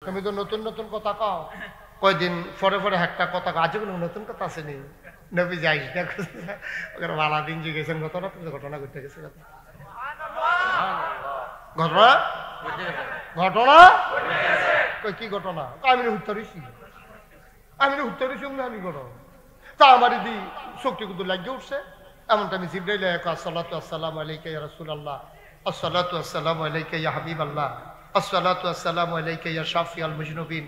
তুমি তো নতুন নতুন কথা কও কয়দিন পরে পরে একটা কথা কও আজও কোনো নতুন কথা আসেনি নবী যাইস না ওখানে ভালো দিন যে গেছেন ঘটনা ঘটনা ঘটে গেছে ঘটনা ঘটনা কি ঘটনা আমি উত্তর দিছি আমি করো তা আমার দি শক্তি কুতু লাগিয়ে উঠছে এমনটা আমি জিব্রাইল আসসালাতু আসসালামু আলাইকা ইয়া রাসূলুল্লাহ আসসালাতু আসসালামু আলাইকা ইয়া হাবিবাল্লাহ আসসালাতু আসসালামু আলাইকা ইয়া শাফিউল মুজনুবিন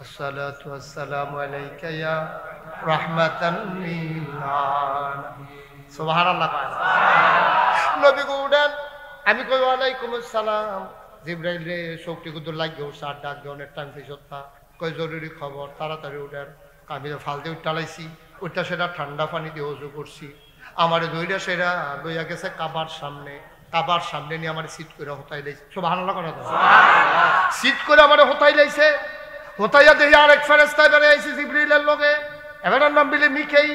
আসসালাতু আসসালামু আলাইকা ইয়া রাহমাতান লিল আলামিন সুবহানাল্লাহ নবী গো উঠেন আমি কই ওয়ালাইকুম আসসালাম জিব্রাইল রে শক্তি কুতু লাগিয়ে উঠছে আর ডাক দেওয়ার টাইম পেছতা কই জরুরি খবর তাড়াতাড়ি উঠেন আমি তো ফালতে উঠালাইছি ওইটা সেটা ঠান্ডা পানি দিয়ে অজু করছি আমার দইটা সেটা লইয়া গেছে কাবার সামনে নিয়ে আমার সিট করে হতাই লাইছে সুবহানাল্লাহ করা তো সিট করে আমার হতাই লাইছে হতাইয়া দেখি আরেক ফেরেশতা বেরে আইছে জিবরিলের লগে এবারের নাম বিলে মিকাইল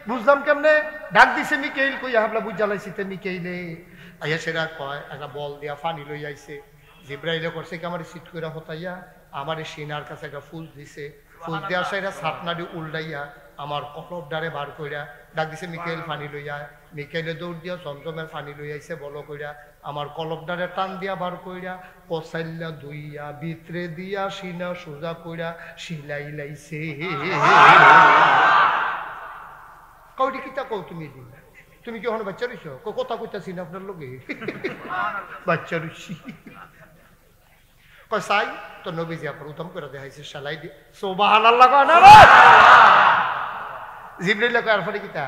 বুঝলাম কেমনে ডাক দিছে মিকাইল কইয়া হাবলা বুঝা লাইছি তে মিকাইলে আইয়া সেটা কয় একটা বল দিয়া পানি লই আইছে জিবরাইলে করছে কি আমার সিট করে হতাইয়া আমার সিনার কাছে একটা ফুল দিছে ফুল দেওয়ার সাইডা ছাতনাডি উল্টাইয়া আমার কলব ডারে বার কইরা ডাক দিছে মিকাইল পানি লইয়া মিকাইলে দৌড় দিয়া চন্দ্রমের পানি লই আইছে বলো কইরা আমার কলব ডারে টান দিয়া বার কইরা পচাইলা দুইয়া ভিতরে দিয়া সিনা সোজা কইরা সিলাই লাইছে কইটি কিতা কও তুমি কি ওখানে বাচ্চা রইছো কথা কইতাছি না আপনার লগে বাচ্চা রইছি কসাই তো নবীজি আপনার উত্তম করে দেখাইছে শালাই দি সুবহানাল্লাহ কয় না জিবরাইল কয় আরফারে কিতা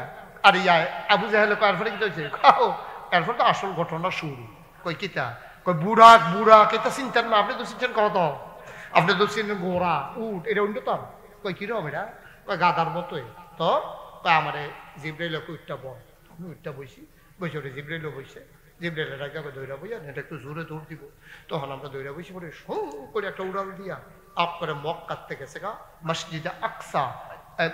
আর ইয়া আবু জাহেল কয় আরফারে কিতা হইছে খাও এরপর তো আসল ঘটনা শুরু কই কিতা কই বুড়া কিতা চিন্তা না আপনি তো চিন্তা করো তো আপনি তো চিনেন ঘোড়া উট এটা অন্য তো কই কিরম এটা কই গাদার মতোই তো কয় আমারে জিবরাইল কই উঠটা বল আমি উঠটা বইছি ওরে জিবরাইলও বইছে জিবরাইলের আগে দৌড়া বইয়া এটা একটু জোরে দৌড় দিব তখন আমরা দৌড়া বসি পরে সৌ করে একটা উড়াল দিয়া আপ করে মক্কার থেকে গেছে গা মসজিদে আকসা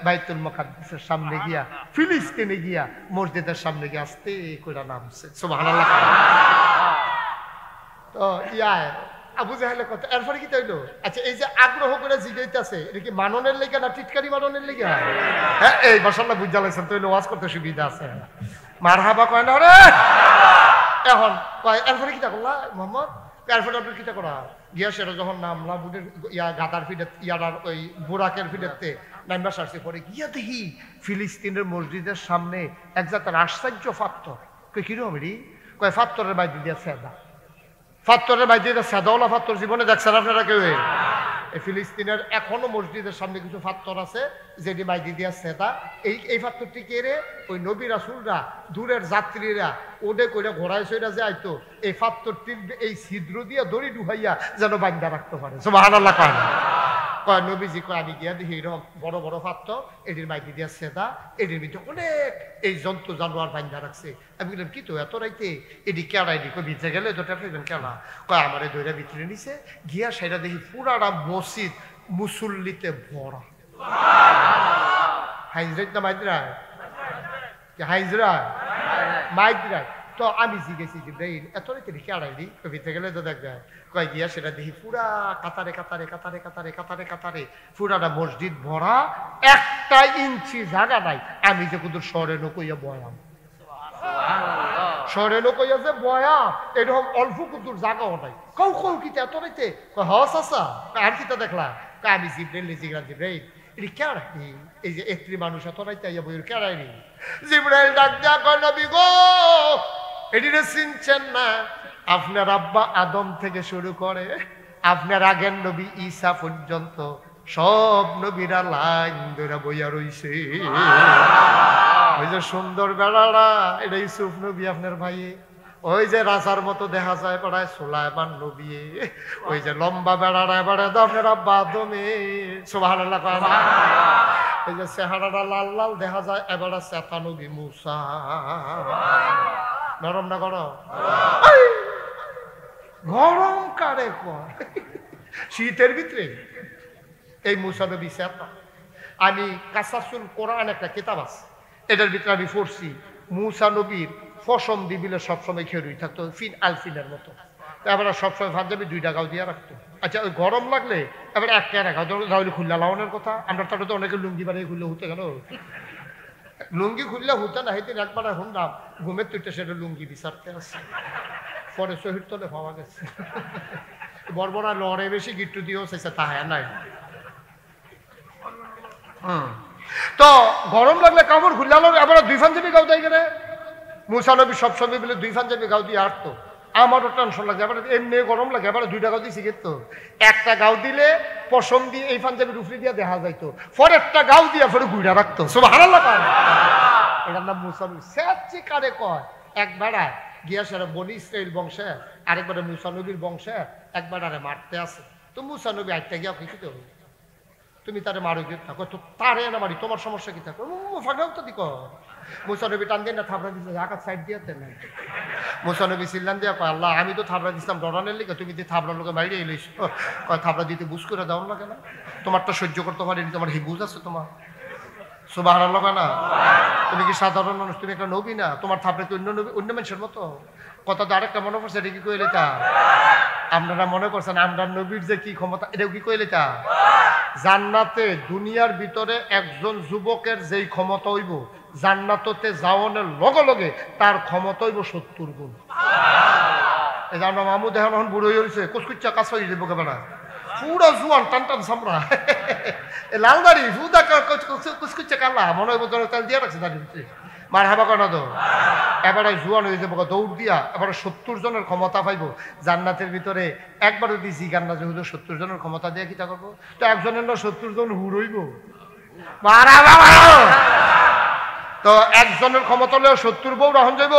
বাইতুল মুকাদ্দাসের সামনে গিয়া ফিলিস্তিনে গিয়া মসজিদের সামনে গিয়ে আস্তে করে নামছে সুবহানাল্লাহ তো ইয়া আবু জাহেলের কথা এরপরে কি তাইলো আচ্ছা এই যে আগ্রহ করে জিগাইতেছে এটা কি মাননের লেগে না টিটকারি মাননের লেগে হ্যাঁ এই মাশাআল্লাহ বুঝা লাইছেন তো ওয়াজ করতে সুবিধা আছে মারহাবা কয় না রে এখন কয় এরপরে কিতা করলা মোহাম্মদ এরপরে আপনি কিতা করা গিয়া সেটা যখন নামলা বুড়ের ইয়া গাদার ফিডে ইয়ার ওই বুরাকের ফিডেতে নাইমা সারছে পরে গিয়া দেখি ফিলিস্তিনের মসজিদের সামনে এক জাতের আশ্চর্য ফাত্তর কই কিরম রে কয় ফাত্তরের বাইরে দিয়া সেদা ফাত্তরের বাইরে দিয়া সেদাওয়ালা ফাত্তর জীবনে দেখছেন আপনারা কেউ এই ফিলিস্তিনের এখনো মসজিদের সামনে কিছু ফাত্তর আছে যেটি বাইদি দিয়া সেদা এই ফাত্তরটি কে রে ওই নবী রাসূলরা দূরের যাত্রীরা ওডে কইরা ঘোড়ায় সইরা যে আইতো এই ফাত্তরটির এই ছিদ্র দিয়া দড়ি ডুবাইয়া যেন বান্ধা রাখতে পারে সুবহানাল্লাহ কয় নবীজি কয় আমি গিয়া দেখি এরকম বড় বড় ফাত্তর এটির বাইদি দিয়া সেদা এটির ভিতরে অনেক এই জন্তু জানোয়ার বান্ধা রাখছে আমি বললাম কি তো এত রাইতে এটি কেড়াই দি কই ভিতরে গেলে তো টেপলেন কেনা কয় আমারে দইরা ভিতরে নিছে গিয়া সেটা দেখি পুরাটা মসজিদ মুসল্লিতে ভরা হাইজরাত না মাইদরা হাইজরা মাইদরা তো আমি জিজ্ঞেসি জিব্রাইল এত রাইতে কেড়াই দি কই ভিতরে গেলে তো দেখবে কয় গিয়া সেটা দেখি পুরা কাতারে পুরাটা মসজিদ ভরা একটা ইঞ্চি জায়গা নাই আমি যে কুদুর শহরে নকইয়া বয়াম শহরে নকইয়া যে বয়া এরকম অল্প কুদুর জায়গাও নাই কৌ কিতা এত রাইতে কয় হস আসা আর কিতা দেখলা আমি জিব্রাইল জিব্রাইল এটি কেড়াই এই যে একটি মানুষ এত রাইতে আইয়া বইয়ের কেড়াই নি জিব্রাইল ডাক দেয়া কয় নবী গো এটিরে চিনছেন না আপনার আব্বা আদম থেকে শুরু করে আপনার আগের নবী ঈসা পর্যন্ত সব নবীরা লাইন ধরে বইয়া রইছে ওই যে সুন্দর বেড়ারা এটা ইউসুফ নবী আপনার ভাই ওই যে রাজার মতো দেখা যায় পড়ায় সুলাইমান নবী ওই যে লম্বা বেড়ারা এবারে আপনার আব্বা আদমে সুবহানাল্লাহ কয় না ওই যে চেহারাটা লাল লাল দেখা যায় এবারে চেতা নবী মুসা নরম না গরম গরম কারে কয় শীতের ভিতরে এই মুসা নবী চেতা আমি কাসাসুল কোরআন একটা কিতাব আছে এটার ভিতরে আমি পড়ছি মুসা নবীর ফসম দিবিলে সবসময় খেরুই থাকতো ফিন আলফিনের মতো তারপরে সবসময় ভাবজাবি 2 টাকাও দিয়ে রাখতো আচ্ছা ওই গরম লাগলে এবার একটা রাখা তাহলে খুললা লাউনের কথা আমরা তাহলে তো অনেকে লুঙ্গি বানিয়ে খুললে হতে গেল লুঙ্গি খুললে হতে না হেদিন একবার শুনলাম ঘুমের তুইটা সেটা লুঙ্গি বিচারতে আছে পরে শহীদ তলে পাওয়া গেছে বড়বড়া লড়ে বেশি গিট্টু দিয়েও চাইছে তা হ্যাঁ নাই তো গরম লাগলে কাপড় খুললালো এবার 2 পাঞ্জাবি গাও দেয় কেন মুসানবী সবসময় বলে 2 পাঞ্জাবি গাও দিয়ে আটতো আমারও টেনশন লাগে এবার এমনি গরম লাগে এবার 2টা গাও দিয়ে শিখে তো একটা গাও দিলে পশম দিয়ে এই পাঞ্জাবির উপরে দিয়ে দেখা যাইতো পরেরটা গাও দিয়ে পরে ঘুরে রাখতো সুবহানাল্লাহ এটার নাম মুসানবী সেচ্ছি কারে কয় এক বেড়ায় গিয়া সেরা বনি ইসরাইল বংশে আরেকবারে মুসানবীর বংশে একবার আরে মারতে আসে তো মুসানবী আটটা গিয়া কি হবে তুমি তারে মারো গিয়ে থাকো তো তারে না মারি তোমার সমস্যা কি থাকো ফাঁকাও তো দিক মুসানবী টান দিয়ে না থাপড়া দিচ্ছে আকাশ সাইড দিয়ে না মুসানবী সিল্লান দিয়া কয় আল্লাহ আমি তো থাপড়া দিচ্ছিলাম ডরানের লিখে তুমি দিয়ে থাপড়ার লোকে বাইরে এলিস কয় থাপড়া দিতে বুঝ করে দাও না কেন তোমারটা সহ্য করতে পারিনি তোমার হি বুঝ আছে তোমার সুবহানাল্লাহ না তুমি কি সাধারণ মানুষ তুমি একটা নবী না তোমার থাপড়ে কি অন্য মানুষের মতো কথা তো আরেকটা মনে করছে এটা কি কইলে তা আপনারা মনে করছেন আমরা নবীর যে কি ক্ষমতা এটাও কি কইলে তা জান্নাতে দুনিয়ার ভিতরে একজন যুবকের যেই ক্ষমতা হইব জান্নাততে যাওয়ানোর লগে লগে তার ক্ষমতা হইব 70 গুণ এই যে আমরা মামু দেখেন এখন বুড়ো হয়েছে কুচকুচ্চা কাছ হয়ে যাবো কেনা পুরো জুয়ান টান টান সামরা লালদারি ফুদা কুচকুচ্চা কালা মনে হইব তেল দিয়ে রাখছে দাঁড়িয়ে মার হাবা কেন তো এবারে জুয়ান হয়ে যাবো দৌড় দিয়া এবারে 70 জনের ক্ষমতা পাইব জান্নাতের ভিতরে একবারও দিছি গান্না যে 70 জনের ক্ষমতা দিয়ে কিতা করবো তো একজনের না 70 জন হুর হইব তো একজনের ক্ষমতা হলেও 70 বউ রহন যাইব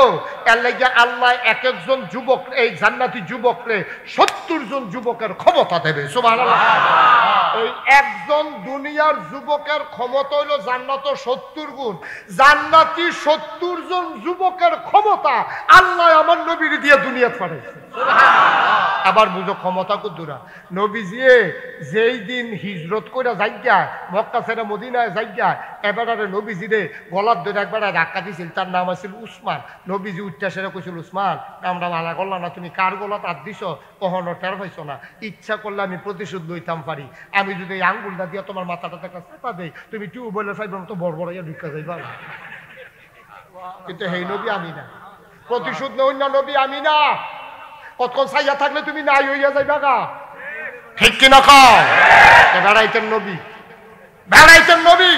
এর লাগিয়া আল্লাহ এক একজন যুবক এই জান্নাতি যুবকরে 70 জন যুবকের ক্ষমতা দেবে সুবহানাল্লাহ এই একজন দুনিয়ার যুবকের ক্ষমতা হইল জান্নাত 70 গুণ জান্নাতি 70 জন যুবকের ক্ষমতা আল্লাহ আমার নবীর দিয়ে দুনিয়াতে পাঠাইছে আবার বুঝো ক্ষমতা কুদুরা নবীজি যেই দিন হিজরত করে যাইগা মক্কা ছেড়ে মদিনায় যাইগা এবারে নবীজিরে গলার ধরে একবারে ধাক্কা দিছিল তার নাম আছিল উসমান নবীজি উঠটা সেরে কইছিল উসমান আমরা মালা করলাম না তুমি কার গলাত হাত দিছ কখনো টের পাইছো না ইচ্ছা করলে আমি প্রতিশোধ লইতাম পারি আমি যদি এই আঙ্গুলটা দিয়ে তোমার মাথাটা একটা চাপা দেই তুমি টিউবওয়েলের ফাইবার মতো বড় বড় ইয়া ঢুকা যাইবা কিন্তু হেই নবী আমি না প্রতিশোধ অন্য নবী আমি না কতক্ষণ সাইয়া থাকলে তুমি নাই হইয়া যাইবা গা ঠিক কিনা খাও বেড়াইতেন নবী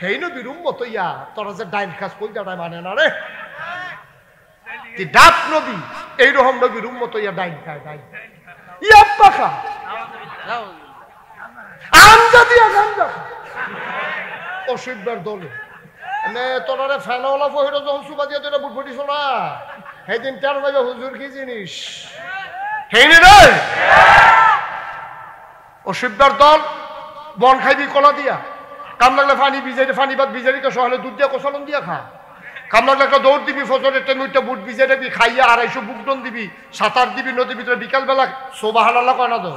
হেই নবীর উম্মত ইয়া তোরা যে ডাইন খাস কই যাটাই মানে না রে তুই ডাক নবী এইরকম নবীর উম্মত ইয়া ডাইন খায় ডাইন ইয়াপ্পা খা আমজা দিয়া গাঞ্জা অসুবিধার দলে তোরা ফেনাওয়ালা ফহিরা যখন সুবা দিয়ে তোরা বুট ফুটিস না সেদিন তেরো বাজে হুজুর কি জিনিস হেইনি রে অসুবিধার দল বন খাইবি কলা দিয়া কাম লাগলে ফানি ভিজাই ফানি বাদ ভিজাইকে সহলে দুধ দিয়া কষালন দিয়া খা কাম লাগলে একটা দৌড় দিবি ফজরের টেনুইটা বুট ভিজাই দিবি খাইয়া 250 বুকডন দিবি 7-8 দিবি নদীর ভিতরে বিকালবেলা সুবহানাল্লাহ কয় না তো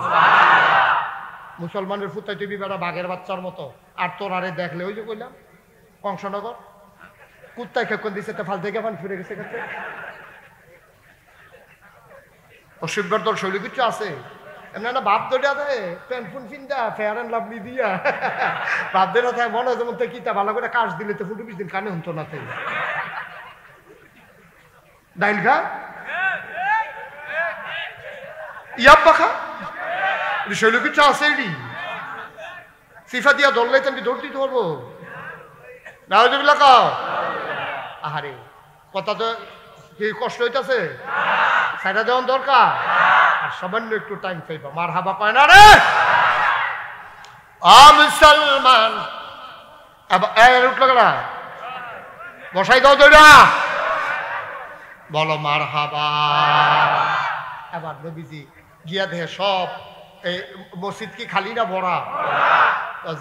মুসলমানের ফুটাই দিবি বেড়া বাঘের বাচ্চার মতো আর তোর আরে দেখলে ওই যে কইলাম কংসনগর কুত্তায় খেকন দিছে তা ফাল থেকে ফান ফিরে গেছে কাছে অসুবিধার দল শৈলী কিছু আছে এমনি না বাপ দৌড়া দেয় পেনফুন ফিন্দা ফেয়ার অ্যান্ড লাভলি দিয়া বাপ দেনা থাকে মনে হয় যেমন কিতা ভালো করে কাজ দিলে তো ফুটু 20 দিন কানে হতো না তাই ডাইল খা ইয়াব্বা খা শৈলী কিছু আছে এটি সিফা দিয়া দৌড়লে তুমি দৌড় দিতে পারবো না কাও আহারে কথা তো কি কষ্ট হইতাছে সাইডা দেওয়ান দরকার আর সামান্য একটু টাইম চাইবা মার হাবা কয় না রে মুসলমান উঠলো কেনা বসাই দাও দৌড়া বলো মার হাবা এবার নবীজি গিয়া দেহে সব এই মসজিদ কি খালি না ভরা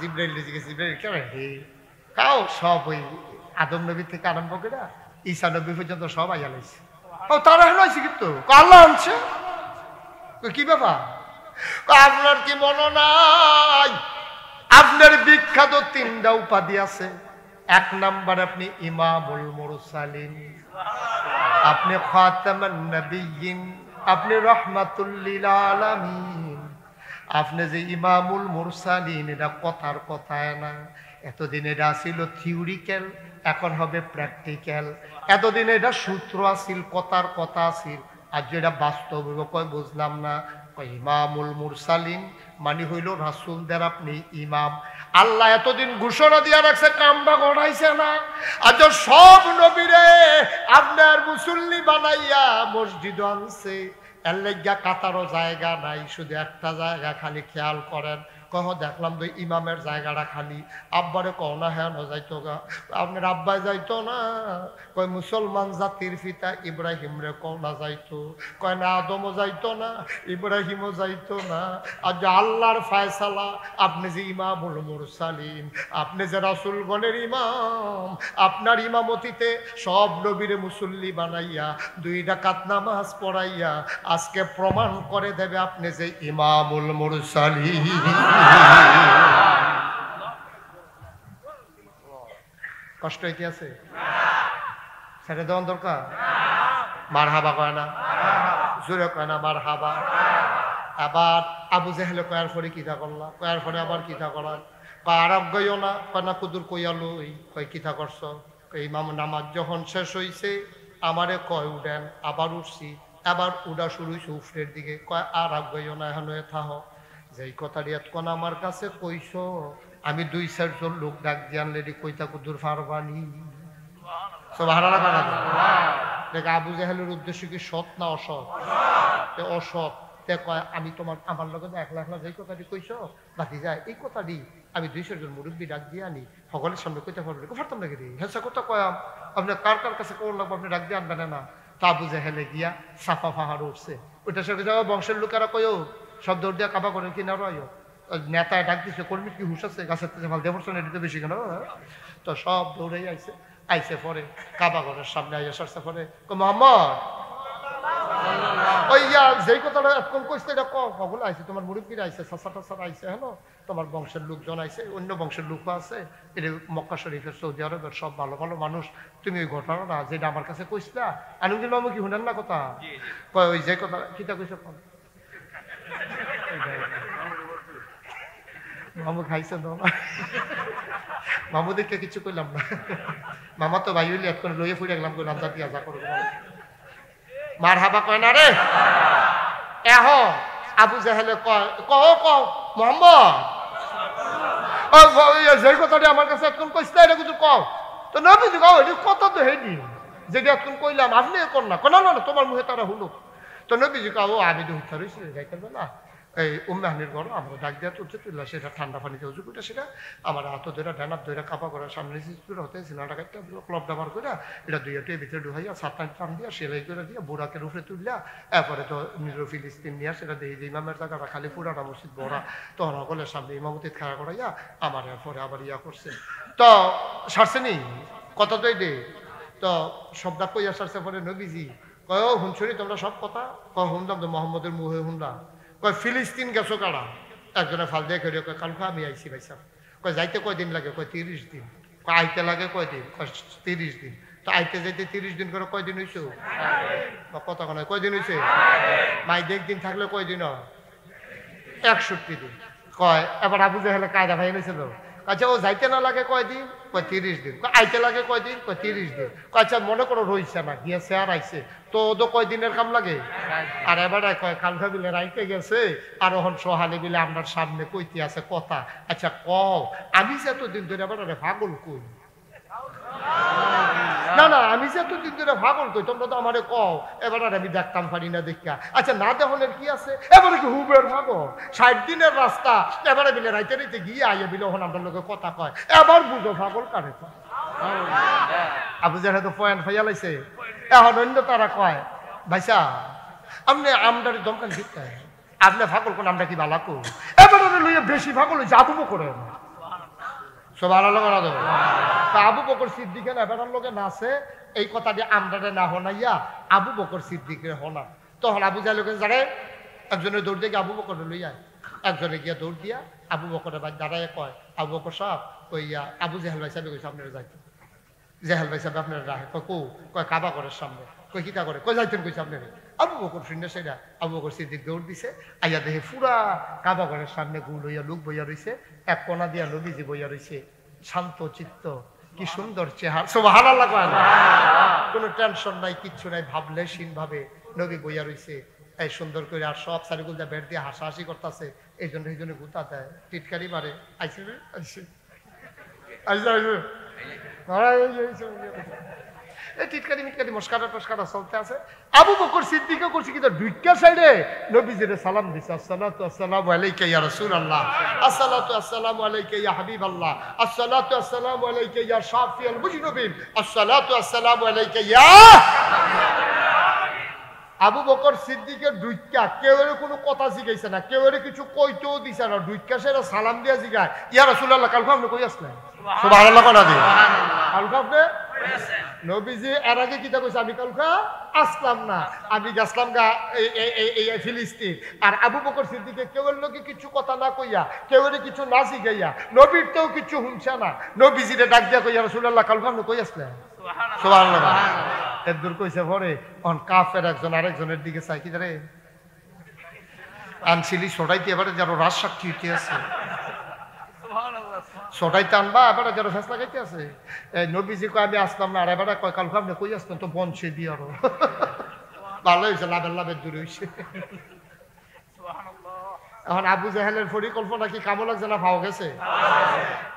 জিব্রাইল জিব্রাইল কেন কাও সব ওই আদম নবী থেকে আরম্ভ করে ঈসা নবী পর্যন্ত সব আইয়া লাইছে তারা হেন আইছে কিন্তু আল্লাহ আনছে কি ব্যাপার আপনার কি মনে নাই আপনার বিখ্যাত 3টা উপাধি আছে 1 নাম্বার আপনি ইমামুল মুরসালিন আপনি খাতামান নবিয়্যিন আপনি রাহমাতুল লিল আলামিন আপনি যে ইমামুল মুরসালিন এটা কথার কথায় না, এতদিন এটা ছিল থিওরিক্যাল, এখন হবে প্র্যাকটিক্যাল। এতদিন এটা সূত্র আছিল, কথার কথা আছিল, আর যেটা বাস্তব কয় বুঝলাম না। ইমামুল মুরসালিন মানে হইল রাসূলদের আপনি ইমাম। আল্লাহ এতদিন ঘোষণা দিয়া রাখছে, কামটা ঘটাইছে না। আজ সব নবীরে আপনার মুসল্লি বানাইয়া মসজিদ আনছে, এর লাইগা কাতারও জায়গা নাই, শুধু একটা জায়গা খালি খেয়াল করেন। কহ দেখলাম তো ইমামের জায়গাটা খালি। আব্বারে কহ না, হ্যাঁ না যাইতো গা, আপনার আব্বাই যাইতো না। কয় মুসলমান জাতির পিতা ইব্রাহিম রে কহ না যাইতো, কয় না আদমও যাইতো না, ইব্রাহিমও যাইতো না। আর যে আল্লাহর ফায়সালা, আপনি যে ইমামুল মুরসালিন, আপনি যে রাসূলগণের ইমাম, আপনার ইমামতিতে সব নবীরে মুসল্লি বানাইয়া 2 রাকাত নামাজ পড়াইয়া আজকে প্রমাণ করে দেবে আপনি যে ইমামুল মুরসালিন। কষ্ট হইতে আছে? ছেড়ে দেওয়ার দরকার? মারহাবা কয় না, জোরে কয় না মারহাবা। আবার আবু জেহেলে কয়ার পরে কিতা করলা, কয়ার পরে আবার কিতা করার, কয় আরব গইও না, কয় না কুদুর কইয়ালো, কয় কিতা করছ। ইমাম নামাজ যখন শেষ হইছে আমারে কয় উঠেন, আবার উঠছি, আবার উড়া শুরু হয়েছে উফরের দিকে, কয় আর আগাইও না, এখন থাহ। যেই কথাটি এতক্ষণ আমার কাছে কইস, আমি 2-4 জন লোক ডাক দিয়ে আনলে কইতা কুদুর ফারবানি। সব হারালা করা দেখ, আবু জাহেলের উদ্দেশ্য কি সৎ না অসৎ? অসৎ। তে কয় আমি তোমার আমার লগে একলা একলা যেই কথাটি কইস বাকি যায়, এই কথাটি আমি 200 জন মুরব্বী ডাক দিয়ে আনি, সকলের সামনে কইতে পারবেন, পারতাম নাকি রে? হ্যাঁ কথা কয়াম, আপনি কার কার কাছে কোন লাগবো আপনি ডাক দিয়ে আনবেন না। তা আবু জাহেলে গিয়া সাফা পাহাড় উঠছে, ওইটার সাথে যাওয়া বংশের লোকেরা কয়ও সব দৌড় দিয়া কাবা করেন কিনা রয়। নেতায় ডাক দিচ্ছে, কর্মী কি হুশ আছে, গাছের থেকে ভাল দেবর এটিতে বেশি কেন। তো সব দৌড়েই আইছে, আইসে পরে কাবা ঘরের সামনে আইয়া সরছে পরে, মোহাম্মদ ওইয়া যেই কথাটা এখন কইছে এটা কগুলো আইছে, তোমার মুরব্বীরা আইছে, চাচা টাচারা আইছে, হ্যালো তোমার বংশের লোকজন আইছে, অন্য বংশের লোকও আছে, এটা মক্কা শরীফের সৌদি আরবের সব ভালো ভালো মানুষ। তুমি ওই ঘটনাটা যেটা আমার কাছে কইছিলা, আনুদ্দিন মামু কি শুনেন না কথা? কয় ওই যে কথা কিতা কইছে, মামু খাইছে না, মামু দেখে কিছু কইলাম না, মামা তো ভাই হইলে এখন লইয়ে ফুড়ে গেলাম, কইলাম জাতি আজা করবো মার হাবা কয় না রে। এহ আবু জাহেলে কয়, কও মোহাম্মদ যে কথাটি আমার কাছে এখন কইছে এটা কিন্তু কও। তো নবীজি কও এটা কথা তো হেডি যেটা এখন কইলাম, আপনি কর না, না তোমার মুখে তারা হলো। তো নবীজি কও আমি তো হুচ্ছা রয়েছি যাইতে না, এই উম্মেহানির ঘর আমরা ডাক দেওয়া তুলছে, তুললা সেটা ঠান্ডা পানিতে উজু করে, সেটা আমার হাত ধরে ডানার ধরে কাপা করার সামনে হতে সিনাটা কাটতে ক্লব ডাবার করে এটা 2 ভিতরে ঢুকাইয়া 7 টান দিয়া সেলাই করে দিয়া বুড়াকে রুফে তুললা। এরপরে তো ফিলিস্তিন নিয়ে সেটা দেখি যে ইমামের জায়গাটা খালি পুরাটা মসজিদ বড়া, তখন সকলের সামনে ইমামতি খাড়া করাইয়া আমার এরপরে আবার ইয়া করছে। তো সারছে নি কত তো দে, তো শব্দা কইয়া সারছে পরে নবীজি কয় শুনছনি তোমরা সব কথা, কয় শুনলাম তো মোহাম্মদের মুহে শুনলাম। কয় ফিলিস্তিন গেছো কারা? একজনে ফাল দিয়ে খেয়ে কয় কালকে আমি আইসি ভাই সাহেব। কয় যাইতে কয়দিন লাগে? কয় 30 দিন। কয় আইতে লাগে কয়দিন? কয় 30 দিন। তো আইতে যাইতে 30 দিন করে কয়দিন হয়েছে? কথা নয় কয়দিন হয়েছে? মাইদে একদিন থাকলে কয়দিন হয়? 61 দিন। কয় এবার আবু জাহেলে কায়দা ভাই এনেছিল, আচ্ছা ও যাইতে না লাগে কয়দিন? কয় 30 দিন। আইতে লাগে কয়দিন? কয় 30 দিন। আচ্ছা মনে করো রইছে না, গিয়েছে আর আইছে, তো ও তো কয়দিনের কাম লাগে? আর এবারে কয় কালকা বিলে রাইতে গেছে আর ওহন সোহালি বিলে আপনার সামনে কইতে আছে কথা। আচ্ছা কও আমি যে এতদিন ধরে এবারে পাগল কই? না না আমি যে এতদিন ধরে পাগল কই, তোমরা তো আমারে কও, এবার আর আমি দেখতাম পারি না দেখা। আচ্ছা না দেখনের কি আছে, এবারে কি হুবের পাগল? 60 দিনের রাস্তা, এবারে বিলে রাইতে রাইতে গিয়ে আইয়ে বিলে ওখানে আপনার লোকে কথা কয়, এবার বুঝো পাগল কারে কয়। আবু জাহেল তো পয়েন্ট হইয়া লাইছে। এখন অন্য তারা কয় ভাইসা আপনি আমদারি দমকান দিতে, আপনি পাগল কোন আমরা কি বালাকো? এবারে লইয়া বেশি পাগল যাবো করে সব আলাদা করা দেবো। আবু বকর সিদ্দিকের এবার লোকে নাচে, এই কথা দিয়ে আমরা না হনাইয়া আবু বকর সিদ্দিকের হনা। তখন আবু জাহেল লোকে জানে একজনের দৌড় দিয়ে আবু বকর লইয়া, একজনে গিয়া দৌড় দিয়া আবু বকরের বাড়ি দাঁড়ায় কয় আবু বকর সাহেব কইয়া আবু জাহেল ভাই সাহেব কইছে আপনারা যাইতেন। জাহেল ভাই সাহেব আপনারা রাখে কয় কাবা ঘরের সামনে, কই কিতা করে? কই যাইতেন কইছে আপনারা? আবু বকর শুনে সেটা আবু বকর সিদ্দিক দৌড় দিছে, আইয়া দেখে পুরা কাবা ঘরের সামনে গুল হইয়া লোক বইয়া রয়েছে, এক কোনা দিয়া নবীজি বইয়া রয়েছে, শান্ত চিত্ত, কি সুন্দর চেহারা, সুবহানাল্লাহ, কোনো টেনশন নাই, কিচ্ছু নাই, ভাবলেশীন ভাবে নবী বইয়া রয়েছে এই সুন্দর করে। আর সব সারিগুল যা বেড় দিয়ে হাসাহাসি করতেছে, এই জন্য গুতা দেয়, টিটকারি মারে, আইসে আইসে আইসে আইসে এই টিটকারি মিটকারি মস্কারা টস্কারা চলতে আছে। আবু বকর সিদ্দিকও করছে কিন্তু দুইটা সাইডে নবীজির সালাম দিছে, আসসালাতু আসসালামু আলাইকা ইয়া রাসূলুল্লাহ, আসসালাতু আসসালামু আলাইকা ইয়া হাবিবাল্লাহ, আসসালাতু আসসালামু আলাইকা ইয়া শাফিউল মুজনিবিন, আসসালাতু আসসালামু আলাইকা ইয়া। আবু বকর সিদ্দিকের দুইটা কেউ কোনো কথা জিগাইছে না, কেউ কিছু কইতেও দিছে না, দুইটা সেরা সালাম দিয়া জিগায়, ইয়া রাসূলুল্লাহ কালকে আপনি কই আসলেন? সুবহানাল্লাহ কোনা দি কালকে আপনি নবীজি এর আগে কিতা কইছে, আমি কালকে আসলাম না, আমি গেছলাম গা এই ফিলিস্তিন। আর আবু বকর সিদ্দিকে কেউ লোকে কিছু কথা না কইয়া, কেউ কিছু না জিগাইয়া, নবীর তেও কিছু শুনছে না, নবীজিরে ডাক দিয়া কইয়া রাসূলুল্লাহ কালকে আপনি কই আসলেন? সুবহানাল্লাহ। এর দূর কইছে পরে অন কাফের একজন আরেকজনের দিকে চাই, কি জানে আনছিলি সটাইতে এবারে যারা রাজ সাক্ষী হইতে আছে, সটাইতে আনবা এবারে যারা ফেসলা খাইতে আছে, নবীজি কয় আমি আসলাম না, আর এবারে কয় কালকে আপনি কই আসতেন, তো বঞ্চে দিয়ে আরো ভালো হয়েছে, লাভের দূরে হয়েছে। এখন আবু জাহেলের পরিকল্পনা কি কামো লাগছে না পাওয়া গেছে?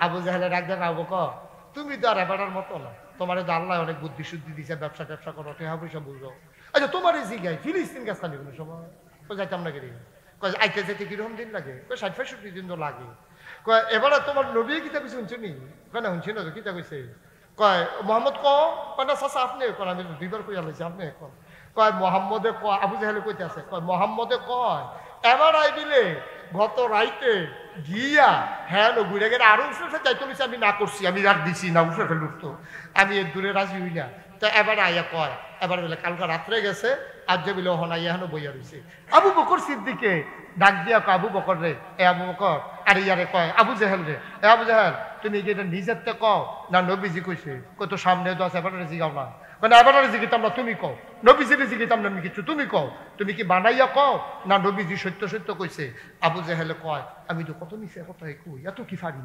আবু জাহেলের একদিন আবু ক তুমি তো আর এবারের মতো না, তোমার আল্লাহ অনেক বুদ্ধি শুদ্ধি দিছে, ব্যবসা ট্যাবসা করো, টেহা পয়সা বুঝো। আচ্ছা তোমার এই জিগাই ফিলিস্তিন গাছ কানি কোনো সময় যাইতাম না কেন, আইতে যাইতে কিরকম দিন লাগে? 60-65 দিন তো লাগে। কয় এবারে তোমার নবী কিতা কইছে শুনছো নি? কয় না শুনছি না তো, কিতা কইছে? কয় মোহাম্মদ কয় না চাচা আপনি কয়, আমি দুইবার কইয়া লাইছি, আপনি কয় মোহাম্মদে কয়, আবু জাহেলে কইতে আছে, কয় মোহাম্মদে কয় এবার আই দিলে গত রাইতে গিয়া হ্যাঁ ঘুরে গেলে আরো উঠে যাইতে বলছি, আমি না করছি, আমি আর দিছি না, উঠে ফেলে উঠতো, আমি এর দূরে রাজি হই না। তো এবার আইয়া কয় এবার বলে কালকে রাত্রে গেছে, আজ যে বলে হন আইয়া হেন বইয়া রয়েছে। আবু বকর সিদ্দিকে ডাক দিয়া কয় আবু বকর রে, এ আবু বকর, আর ইয়ারে কয় আবু জাহেল রে, এ আবু জাহেল তুমি কি এটা নিজের তে কও না নবীজি কইছে? কত সামনে তো আছে, এবার জিগাও না, মানে এবার জিগিতাম না, তুমি কও, নবীজিরে জিগিতাম না আমি কিছু, তুমি কও, তুমি কি বানাইয়া কও না নবীজি সত্য সত্য কইছে? আবু জাহেলে কয় আমি তো কত মিশে কথাই কই, এত কি পারি,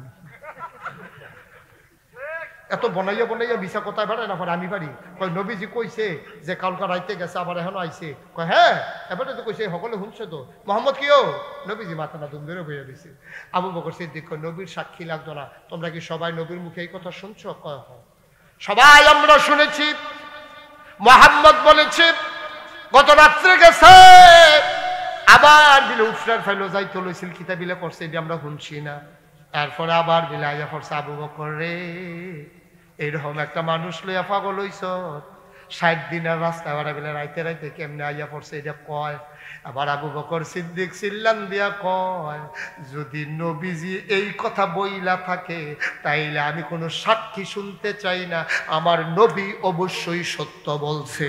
এত বনাইয়া বনাইয়া মিশা কথায় বেড়ায় না পারে, আমি পারি। কয় নবীজি কইছে যে কালকা রাইতে গেছে, আবার এখনো আইছে। কয় হ্যাঁ এবারে তো কইছে, সকলে শুনছে তো। মোহাম্মদ কিও? নবীজি মাথা না দুম ধরে বইয়া দিছে। আবু বকর সিদ্দিক কয় নবীর সাক্ষী লাগতো না, তোমরা কি সবাই নবীর মুখে এই কথা শুনছো? কয় হ, সবাই আমরা শুনেছি, মোহাম্মদ বলেছে গত রাত্রে গেছে, আবার বিলে উফরার ফাইলো যাইতো লইছিল, কিতা বিলে করছে এটা আমরা শুনছি না। তারপরে আবার বিলে আইয়া করছে, আবু বকর রে এইরকম একটা মানুষ লইয়া পাগল হইছ, 60 দিনের রাস্তা আবার বিলে রাইতে রাইতে কেমনে আইয়া পড়ছে এটা কয়। আবার আবু বকর সিদ্দিক চিল্লান দিয়া কয় যদি নবীজি এই কথা বইলা থাকে তাইলে আমি কোনো সাক্ষী শুনতে চাই না, আমার নবী অবশ্যই সত্য বলছে।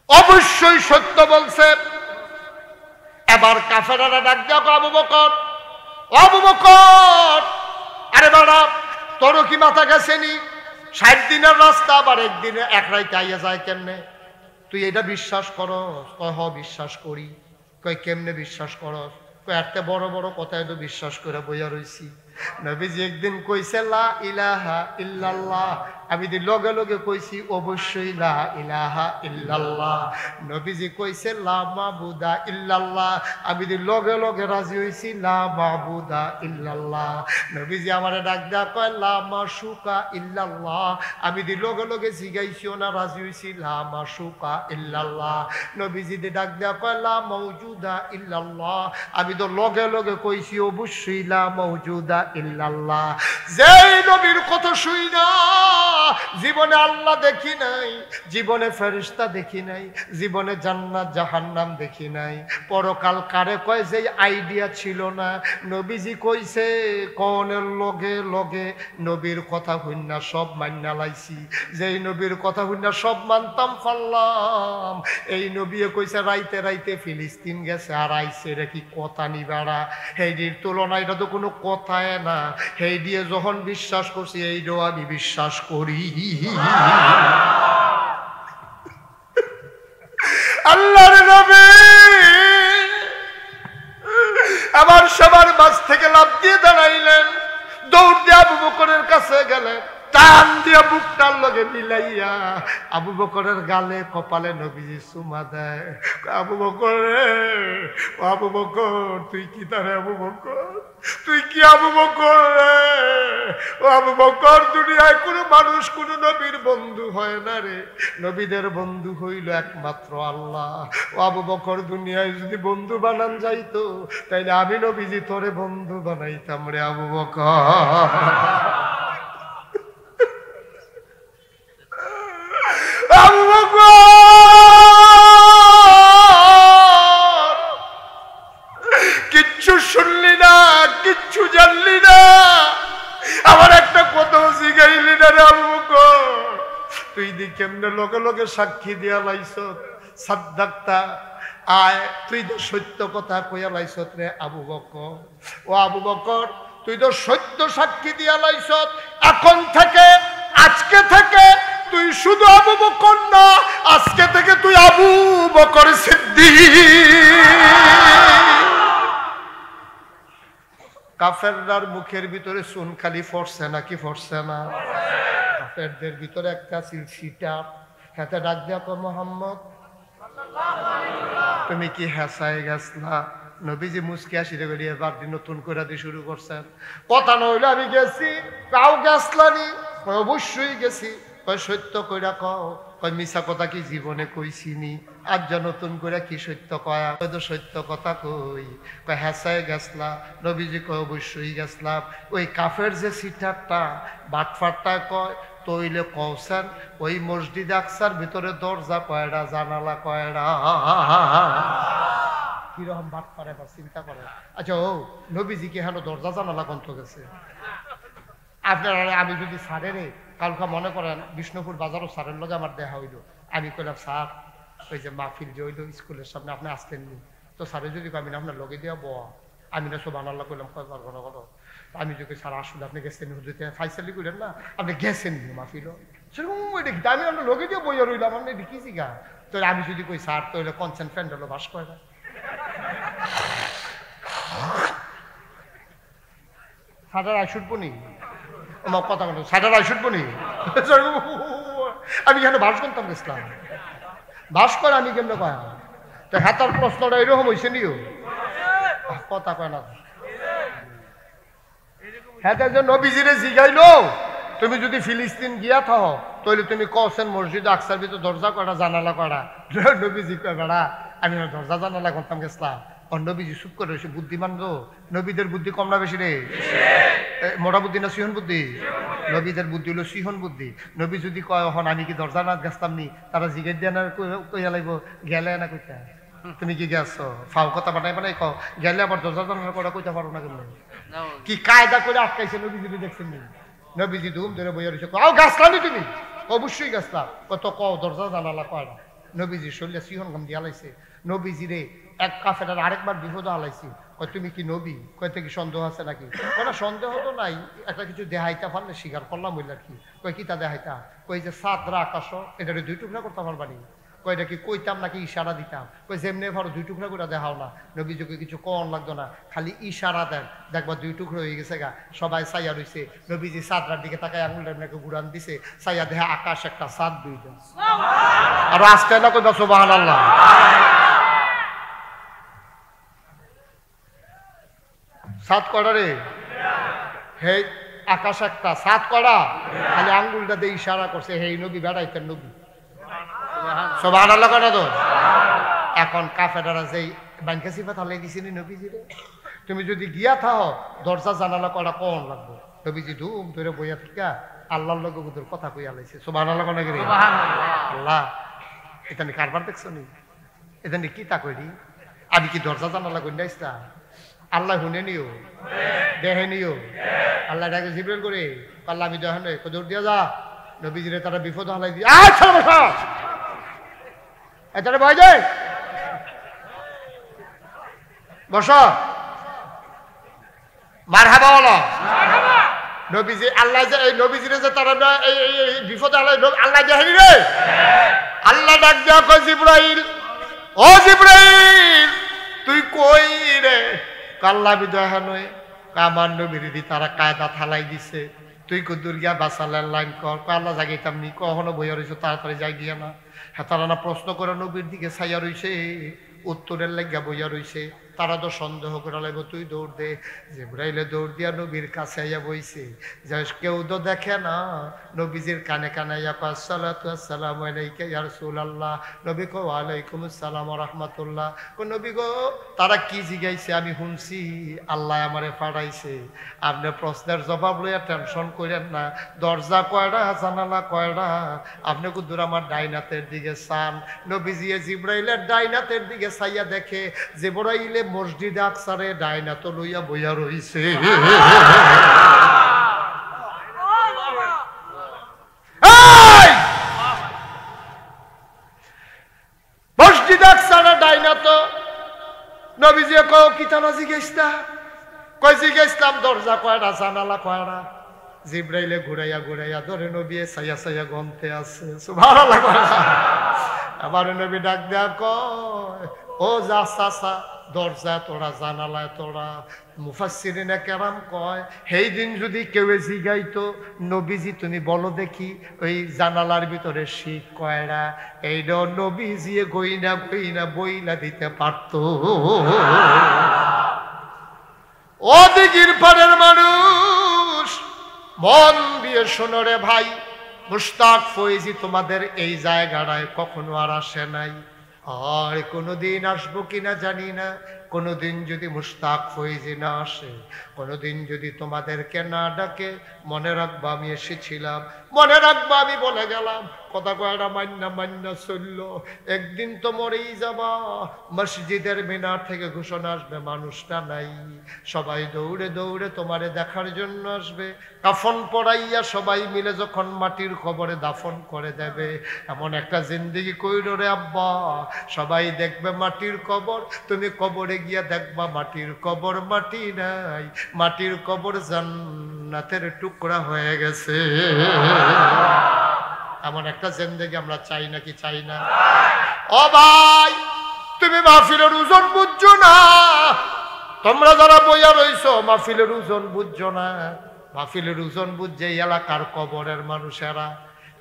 অবশ্যই সত্য বলছে। এবার কাফেরারা ডাক দিয়া আবু বকর, আবু বকর আরে বাড়া তোর কি মাথা গেছেনি? 60 দিনের রাস্তা আবার একদিনে এক রাইতে আইয়া যায় কেমনে? তুই এটা বিশ্বাস করস? কয় হ বিশ্বাস করি। কয় কেমনে বিশ্বাস করস? কয় একটা বড় বড় কথায় তো বিশ্বাস করে বইয়া রইছি। নবীজি একদিন কইছে লা ইলাহা ইল্লাল্লাহ, আমি দি লগে লগে কইছি অবশ্যই লা ইলাহা ইল্লাল্লাহ। নবীজি কইছে লা মাবুদা ইল্লাল্লাহ, আমি দি লগে লগে রাজি হইছি লা মাবুদা ইল্লাল্লাহ। নবীজি আমারে ডাক দেয়া কয় লা মাশুকা ইল্লাল্লাহ, আমি দি লগে লগে জিগাইছিও না রাজি হইছি লা মাশুকা ইল্লাল্লাহ। নবীজি দি ডাক দেয়া কয় লা মাওজুদা ইল্লাল্লাহ, আমি তো লগে লগে কইছি অবশ্যই লা মাওজুদা ইল্লাল্লাহ। যেই নবীর কথা শুই না, জীবনে আল্লাহ দেখি নাই, জীবনে ফেরেশতা দেখি নাই, জীবনে জান্নাত জাহান্নাম দেখি নাই, পরকাল কারে কয় যে আইডিয়া ছিল না। নবীজি কইছে কোনের লগে লগে নবীর কথা হইনা সব মান্না লাইছি, যেই নবীর কথা হইনা সব মানতাম ফাল্লাম। এই নবী কইছে রাইতে রাইতে ফিলিস্তিন গেছে আর আইছে, এটা কি কথা নি বেড়া? এইটির তুলনায় এটা তো কোনো কথায় কয় না, এই দিয়ে যখন বিশ্বাস করছি এইটাও আমি বিশ্বাস করি। আল্লাহর নবী আবার সবার মাঝ থেকে লাফ দিয়ে দাঁড়াইলেন, দৌড় দিয়ে আবু বকরের কাছে গেলেন, টান দিয়ে বুকটার লগে মিলাইয়া আবু বকরের গালে কপালে নবীজি চুমা দেয়। আবু বকর রে, আবু বকর তুই কি তারে, আবু বকর তুই কি, আবু বকর রে, ও আবু বকর দুনিয়ায় কোনো মানুষ কোনো নবীর বন্ধু হয় না রে, নবীদের বন্ধু হইল একমাত্র আল্লাহ। ও আবু বকর দুনিয়ায় যদি বন্ধু বানান যাইতো তাইলে আমি নবীজি তোরে বন্ধু বানাইতাম রে আবু বকর। আবু বকর কিচ্ছু শুনলি না, কিচ্ছু জানলি না, আমার একটা কথা শিখাইলি না রে আবু বকর। তুই দি কেমনে লগে লগে সাক্ষী দিয়া লাইছ, সাদ্দাক্তা আয় তুই তো সত্য কথা কইয়া লাইছ রে আবু বকর। ও আবু বকর তুই তো সত্য সাক্ষী দিয়া লাইছ, এখন থেকে আজকে থেকে তুই শুধু আবু বকর না, আজকে থেকে তুই আবু বকর সিদ্দিক। কাফেররার মুখের ভিতরে চুন খালি ফরছে নাকি ফরছে না? কাফেরদের ভিতরে একটা সিলসিটা হাতে ডাক দিয়া কো মোহাম্মদ তুমি কি হেসায় গেছলা? নবীজি মুসকি আসি রে বেরিয়ে এবার নতুন করে দিয়ে শুরু করছেন, কথা নইলে আমি গেছি, কাউ গেছলানি? অবশ্যই গেছি। কয় সত্য কইরা কও। কয় মিছা কথা কি জীবনে কইছিনি, আজ যা নতুন করে কি সত্য কয়া? কয় তো সত্য কথা কই। কয় হেসায় গেছলা? নবীজি কয় অবশ্যই গেছলাম। ওই কাফের যে সিটারটা বাটফারটা কয় তইলে কওছেন ওই মসজিদ আকসার ভিতরে দরজা কয়টা, জানালা কয়টা? কিরকম বাট পারে বা চিন্তা করে। আচ্ছা ও নবীজি কি হেন দরজা জানালা কন্ত গেছে? আপনারা আমি যদি স্যারের কালকা মনে করেন বিষ্ণুপুর বাজারও স্যারের লগে আমার দেখা হইল, আমি কইলাম স্যার ওই যে মাহফিল যে হইল স্কুলের সামনে আপনি আসতেননি তো, স্যারে যদি আমি আপনার লগে দিয়া বয়া, আমি না সব আনাল্লা করলাম কয় পারবো না করো। আমি যদি স্যার আসলে আপনি গেছেন হুজুরতে ফাইসালি করেন না, আপনি গেছেন নি মাহফিল সেরকম দেখি আমি আপনার লগে দিয়ে বইয়া রইলাম, আপনি দেখিছি গা। তো আমি যদি কই স্যার তো হইলে কনসেন্ট ফ্রেন্ড হলো বাস করে না, সাদার আইসুটবো নি আমার কথা বলো, সাদার আইসুটবো নি? আমি এখানে ভাস করতাম গেছিলাম, ভাস করে আমি কেমনে কয়া? তো হাতার প্রশ্নটা এরকম হয়েছে নিও কথা কয় না। হ্যাঁ নবীজিরে জিগাইলো তুমি যদি ফিলিস্তিন গিয়া থাও তাহলে তুমি কছেন মসজিদ আকসার ভিতরে দরজা করা জানালা করা? নবীজি কয় বেড়া আমি দরজা জানালা করতাম গেছিলাম। আর নবীজি চুপ করে রয়েছে, বুদ্ধিমান তো। নবীদের বুদ্ধি কম না বেশি রে? মোটা বুদ্ধি না সিহন বুদ্ধি? নবীদের বুদ্ধি হলো সিহন বুদ্ধি। নবী যদি কয় হন আমি কি দরজা না গেছতাম নি, তারা জিজ্ঞেস দিয়ে না কইয়া লাগবো গেলে না কইতা তুমি কি গেছো? ফাও কথা বানাই বানাই কও, গেলে আবার দরজা জানালা করা কইতে পারো না কেমন? কি কায়দা করে আটকাইছে নবীজি দেখছেন নি? নবীজি ধুম ধরে বইয়া রয়েছে, আও গাছলানি তুমি? অবশ্যই গাছলা। কত কও দরজা জানালা কয় না? নবীজি শরীরে সিহন গাম দিয়ে আলাইছে। নবীজি রে এক কাফের আরেকবার বিপদ আলাইছি। কয় তুমি কি নবী? কয়তে কি সন্দেহ আছে নাকি? কোনো সন্দেহ তো নাই, একটা কিছু দেহাইতা পারলে স্বীকার করলাম বললে কি? কয় কি তা দেহাইতা? কই যে সাদরা আকাশ এটা দুই টুকরা করতে পারবানি? কয়টা কি কইতাম নাকি ইশারা দিতাম? কই যেমনি ভালো দুই টুকরা করে দেখাও না। নবীজিকে কিছু কন লাগতো না, খালি ইশারা দেন, দেখবা দুই টুকরো হয়ে গেছে গা। সবাই চাইয়া রইছে, নবীজি সাদরার দিকে তাকায় আঙুলটা নাকি ঘুরান দিছে, চাইয়া দেহা আকাশ একটা সাদ দুইটা। আর আজকে না কইবা সুবহানাল্লাহ। সাত কড়া রে, হে আকাশ একটা সাত কড়া, খালি আঙ্গুলটা দিয়ে ইশারা করছে, হে নবী বেড়াইতেন নবী। সুবহানাল্লাহ করা তো। এখন কাফেররা যেই ব্যাংকে সিফাত হালাই দিছিনি নবীজিরে, তুমি যদি গিয়া থাও দরজা জানালা করা কোন লাগবে? নবীজি ধুম ধরে বইয়া থিকা আল্লাহর লগে বুদুর কথা কইয়া লাইছে। সুবহানাল্লাহ কোন গেরে? আল্লাহ এটা নি কারবার দেখছো নি? এটা নি কি তা কইরি? আমি কি দরজা জানালা কই নাইছলা? আল্লাহ শুনে নিও, দেখে নিও। আল্লাহ ডাকে জিবরাইল করে, আল্লাহ আমি দেখে নয় কদর দিয়া যা। নবীজিরে তারা বিপদ হালাই দিয়ে আচ্ছা বসা এটা ভয় যায় বস মারহাবা বলো। নবীজি আল্লাহ যে এই নবীজিরে যে তারা এই বিপদে আল্লাহ দেখেনি রে। আল্লাহ ডাক দেওয়া কয় জিব্রাইল, ও জিব্রাইল তুই কই রে? আল্লাহ বিদয় নয়, আমার নবীর দি তারা কায়দা থালাই দিছে, তুই কো দুর্গা বাসালের লাইন কর। আল্লাহ জাগাইতাম নি, কখনো বইয়া রইছো, তাড়াতাড়ি যাই গিয়া না। হ্যাঁ তারা না প্রশ্ন করে নবীর দিকে ছাইয়া রইছে, উত্তরের লাগিয়া বইয়া রইছে। তারা তো সন্দেহ করে লাগবে, তুই দৌড় দে। জিব্রাইলে দৌড় দিয়া নবীর কাছে আইয়া বইছে, যে কেউ তো দেখে না। নবীজির কানে কানে আইয়া কয় আসসালাতু আসসালামু আলাইকা ইয়া রাসূলুল্লাহ। নবী কো ওয়ালাইকুম আসসালাম ওয়া রাহমাতুল্লাহ। কো নবী গো তারা কি জিগাইছে আমি শুনছি, আল্লাহ আমারে পাঠাইছে। আপনি প্রশ্নের জবাব লইয়া টেনশন করেন না। দরজা কয়টা, জানালা কয়টা? আপনি কুদুর আমার ডাইনাতের দিকে চান। নবীজি জিব্রাইলের ডাইনাতের দিকে চাইয়া দেখে জিব্রাইলে মসজিদ আকসারে ডাইনাত লইয়া বইয়া রইছে। মসজিদ আকসারে ডাইনাত। নবীজি কও কিতানা জিজ্ঞাসা, কই জিজ্ঞাসলাম দরজা কয়টা, জানালা কয়টা? জিব্রাইলে ঘুরাইয়া ঘুরাইয়া ধরে নবী ছাইয়া ছাইয়া গন্তে আছে। সুবহানাল্লাহ। আবার নবী ডাক দেয়া কয়, ও যা চাচা দরজা তোরা, জানালায় তোরা। মুফাসসিরিনে কেরাম কয় সেই দিন যদি কেউ জিগাইতো নবীজি তুমি বলো দেখি ওই জানালার ভিতরে শীত কয়রা, এইটা নবীজি গইনা গইনা বইলা দিতে পারত। ও দিঘির পাড়ের মানুষ মন দিয়ে শোনো রে ভাই, মুশতাক ফয়েজি তোমাদের এই জায়গাটায় কখনো আর আসে নাই, আর কোনোদিন আসবো কিনা জানি না। কোনোদিন যদি মুশতাক ফয়েজি না আসে, কোনোদিন যদি তোমাদেরকে না ডাকে, মনে রাখবা আমি এসেছিলাম, মনে রাখবা আমি বলে গেলাম। কথা কয়টা মান্না মান্না চলল, একদিন তো মরেই যাবা। মসজিদের মিনার থেকে ঘোষণা আসবে মানুষটা নাই, সবাই দৌড়ে দৌড়ে তোমারে দেখার জন্য আসবে। কাফন পড়াইয়া সবাই মিলে যখন মাটির কবরে দাফন করে দেবে, এমন একটা জিন্দেগি কইরো রে আব্বা, সবাই দেখবে মাটির কবর, তুমি কবরে গিয়া দেখবা মাটির কবর মাটি নাই, মাটির কবর জান্নাতের টুকরা হয়ে গেছে। এমন একটা জিন্দেগি আমরা চাই নাকি চাই না? ও ভাই তুমি মাহফিলের ওজন বুঝছো না, তোমরা যারা বইয়া রইছো মাহফিলের ওজন বুঝছো না। মাহফিলের ওজন বুঝছে এলাকার কবরের মানুষেরা।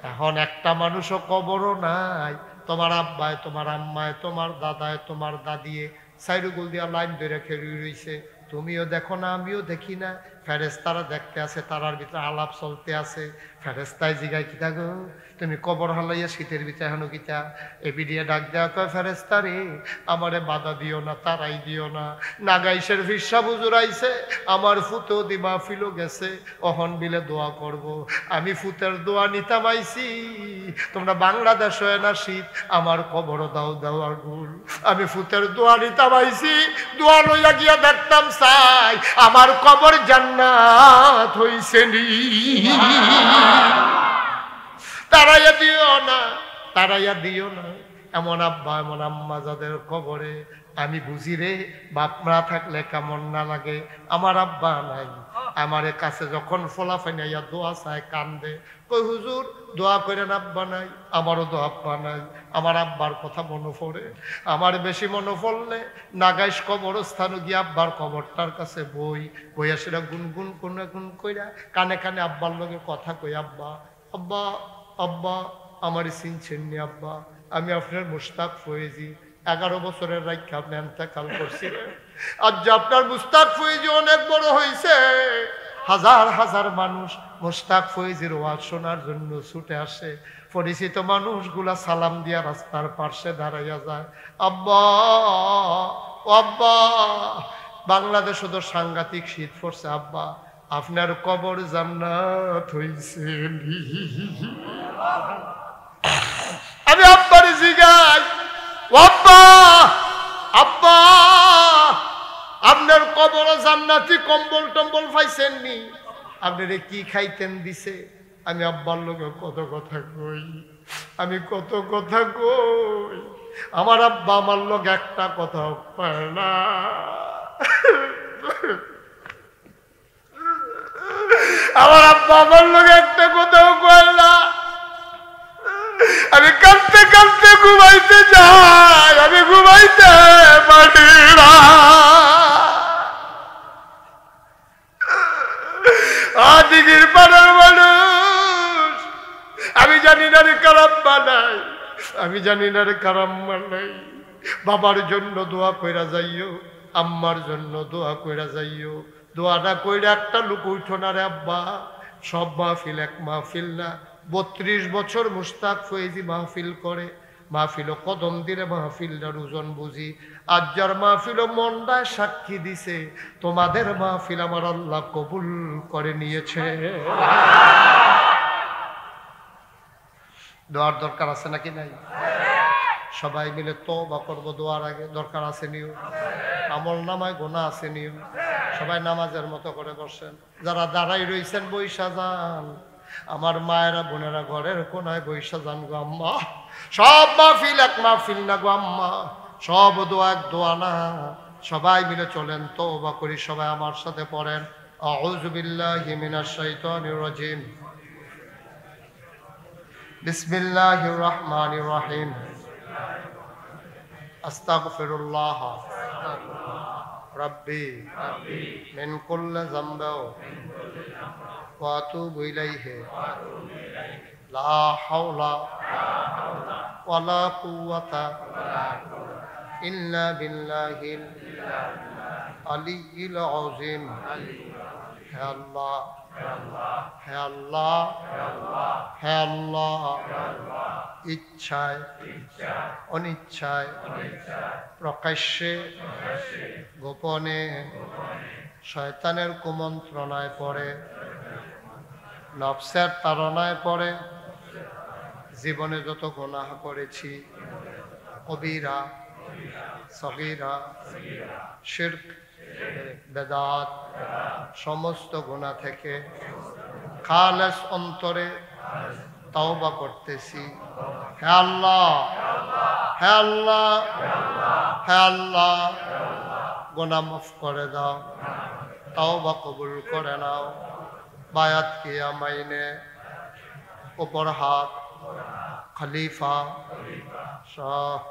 এখন একটা মানুষও কবরও নাই, তোমার আব্বায়, তোমার আম্মায়, তোমার দাদায়, তোমার দাদিয়ে সাইরুগুল দিয়া লাইন ধরে খেলি রইছে, তুমিও দেখো না আমিও দেখি না। ফেরেস্তারা দেখতে আছে, তারার ভিতরে আলাপ চলতে আছে। ফেরেস্তায় জিগাই কিতা গো তুমি কবর হালাইয়া শীতের ভিতরে এখনো কিতা? এবিডিয়ে ডাক দেওয়া কয় ফেরেস্তা রে আমারে বাধা দিও না, তারাই দিও না। নাগাইশের ফিরসা বুজুর আইছে, আমার ফুতো দিমা ফিলো গেছে, অহন বিলে দোয়া করব। আমি ফুতের দোয়া নিতাম আইছি, তোমরা বাংলাদেশ হয় না শীত, আমার কবর দাও দাও আগুন। আমি ফুতের দোয়া নিতাম আইছি, দোয়া লইয়া গিয়া দেখতাম চাই আমার কবর জান্নাত হইছে নি। তারাইয়া দিও না, তারাইয়া দিও না। এমন আব্বা এমন আম্মা যাদের কবরে আমি বুঝি রে বাপ মা থাকলে কেমন না লাগে। আমার আব্বা নাই, আমার কাছে যখন ফোলাফাইনাইয়া দোয়া চায় কান্দে, কই হুজুর দোয়া করেন আব্বা নাই। আমারও তো আব্বা নাই, আমার আব্বার কথা মনে পড়ে। আমার বেশি মনে পড়লে নাগাইশ কবরস্থানে গিয়ে আব্বার কবরটার কাছে বইয়া সেটা গুনগুন কোন গুন কইরা কানে কানে আব্বার লগে কথা কই, আব্বা আব্বা আব্বা আমারই চিনছেন নি আব্বা, আমি আপনার মুশতাক ফয়েজি, 11 বছরের রাইখা আপনি এন্তেকাল করছিলেন। আজ যে আপনার মুশতাক ফয়েজি অনেক বড় হয়েছে, হাজার হাজার মানুষ মুশতাক ফয়েজির ওয়াজ শোনার জন্য ছুটে আসে। পরিচিত মানুষগুলা সালাম দিয়া রাস্তার পাশে দাঁড়াইয়া যায়। আব্বা আব্বা বাংলাদেশ তো সাংঘাতিক শীত পড়ছে, আব্বা আপনার কবর জান্নাত হইছে। আমি আব্বার জিগাই, আব্বা আব্বা আপনার কবর জান্নাতি কম্বল টম্বল পাইছেন নি? আপনারে কি খাইতেন দিছে? আমি আব্বার লোকে কত কথা কই, আমি কত কথা কই, আমার আব্বা আমার লোক একটা কথা পায় না। আমার আব্বা আমার লোক একটা কোথাও কয় না। আমি কাঁদতে কাঁদতে ঘুমাইতে যাই, আমি ঘুমাইতে পারি না। দিঘির পাড়ার মানুষ, আমি জানি না রে কারাম বানাই, আমি জানি না রে কারাম বানাই। বাবার জন্য দোয়া কইরা যাইও, আম্মার জন্য দোয়া কইরা যাইও। দোয়াটা কইরা একটা লোক উঠো না রে আব্বা। সব মাহফিল এক মাহফিল না। 32 বছর মুশতাক ফয়েজি মাহফিল করে। মাহফিল কদম দিলে মাহফিলটার ওজন বুঝি। আজ যার মাহফিল মনটায় সাক্ষী দিছে, তোমাদের মাহফিল আমার আল্লাহ কবুল করে নিয়েছে। দোয়ার দরকার আছে নাকি নাই? সবাই মিলে তওবা করব দোয়ার আগে। দরকার আছে নিও, আমল নামায় গুনাহ আছে নিও। সবাই নামাজের মতো করে বসেন। যারা দাঁড়াই রইছেন বইসা যান। আমার মায়েরা বোনেরা ঘরের কোনায় বইসা যান গো আম্মা। সব মাহফিল এক মাহফিল না গো আম্মা, সব দোয়া এক দোয়া না। সবাই মিলে চলেন তওবা করি। সবাই আমার সাথে পড়েন, আউযু বিল্লাহি মিনাশ শাইতানির রাজিম, বিসমিল্লাহির রহমানির রহিম, আস্তাগফিরুল্লাহ রাব্বি মিন কুল্লি যামবিন ওয়া আতুবু ইলাইহি লা হাওলা ওয়ালা কুওয়াতা ইল্লা বিল্লাহিল আলিয়্যিল আযীম। হে আল্লাহ, হে আল্লাহ, হে আল্লাহ, ইচ্ছায় অনিচ্ছায় প্রকাশ্যে গোপনে শয়তানের কুমন্ত্রণায় পড়ে, নফসের তাড়নায় পড়ে জীবনে যত গুনাহ করেছি, কবিরা সগীরা শিরক বেদাত সমস্ত গুনাহ থেকে খালেস অন্তরে তওবা করতেছি। হে আল্লাহ, হে আল্লাহ, হে আল্লাহ, গুনাহ মাফ করে দাও, তওবা কবুল করে নাও। বায়াত কিয়া মাইনে উপর হাত খলিফা শাহ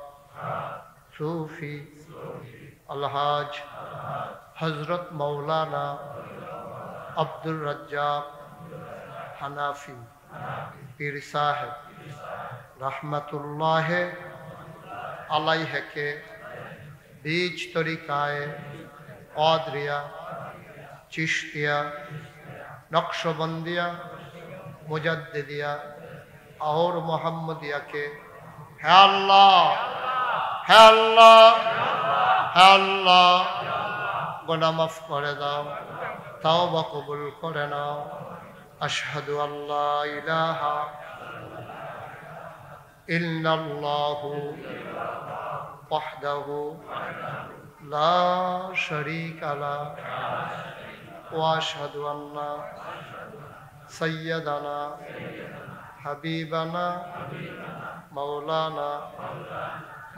সুফি আলহাজ হজরত মৌলানা আব্দুর রাজ্জাক হানাফি পীর সাহেব রহমতুল্লাহ আলাইহে बीज तरीकाए कादरिया चिश्तिया नक्शबंदिया मुजद्दिदिया और मोहम्मदिया के है अल्लाह, है अल्लाह, है अल्लाह, गुनाह माफ करे दाओ, तौबा कबूल करे नाओ। अशहदु अल्ला इलाहा इल्लल्लाहु वहदहु ला शरीका ला व अशहदु अन्ना सय्यदना हबीबना मौलाना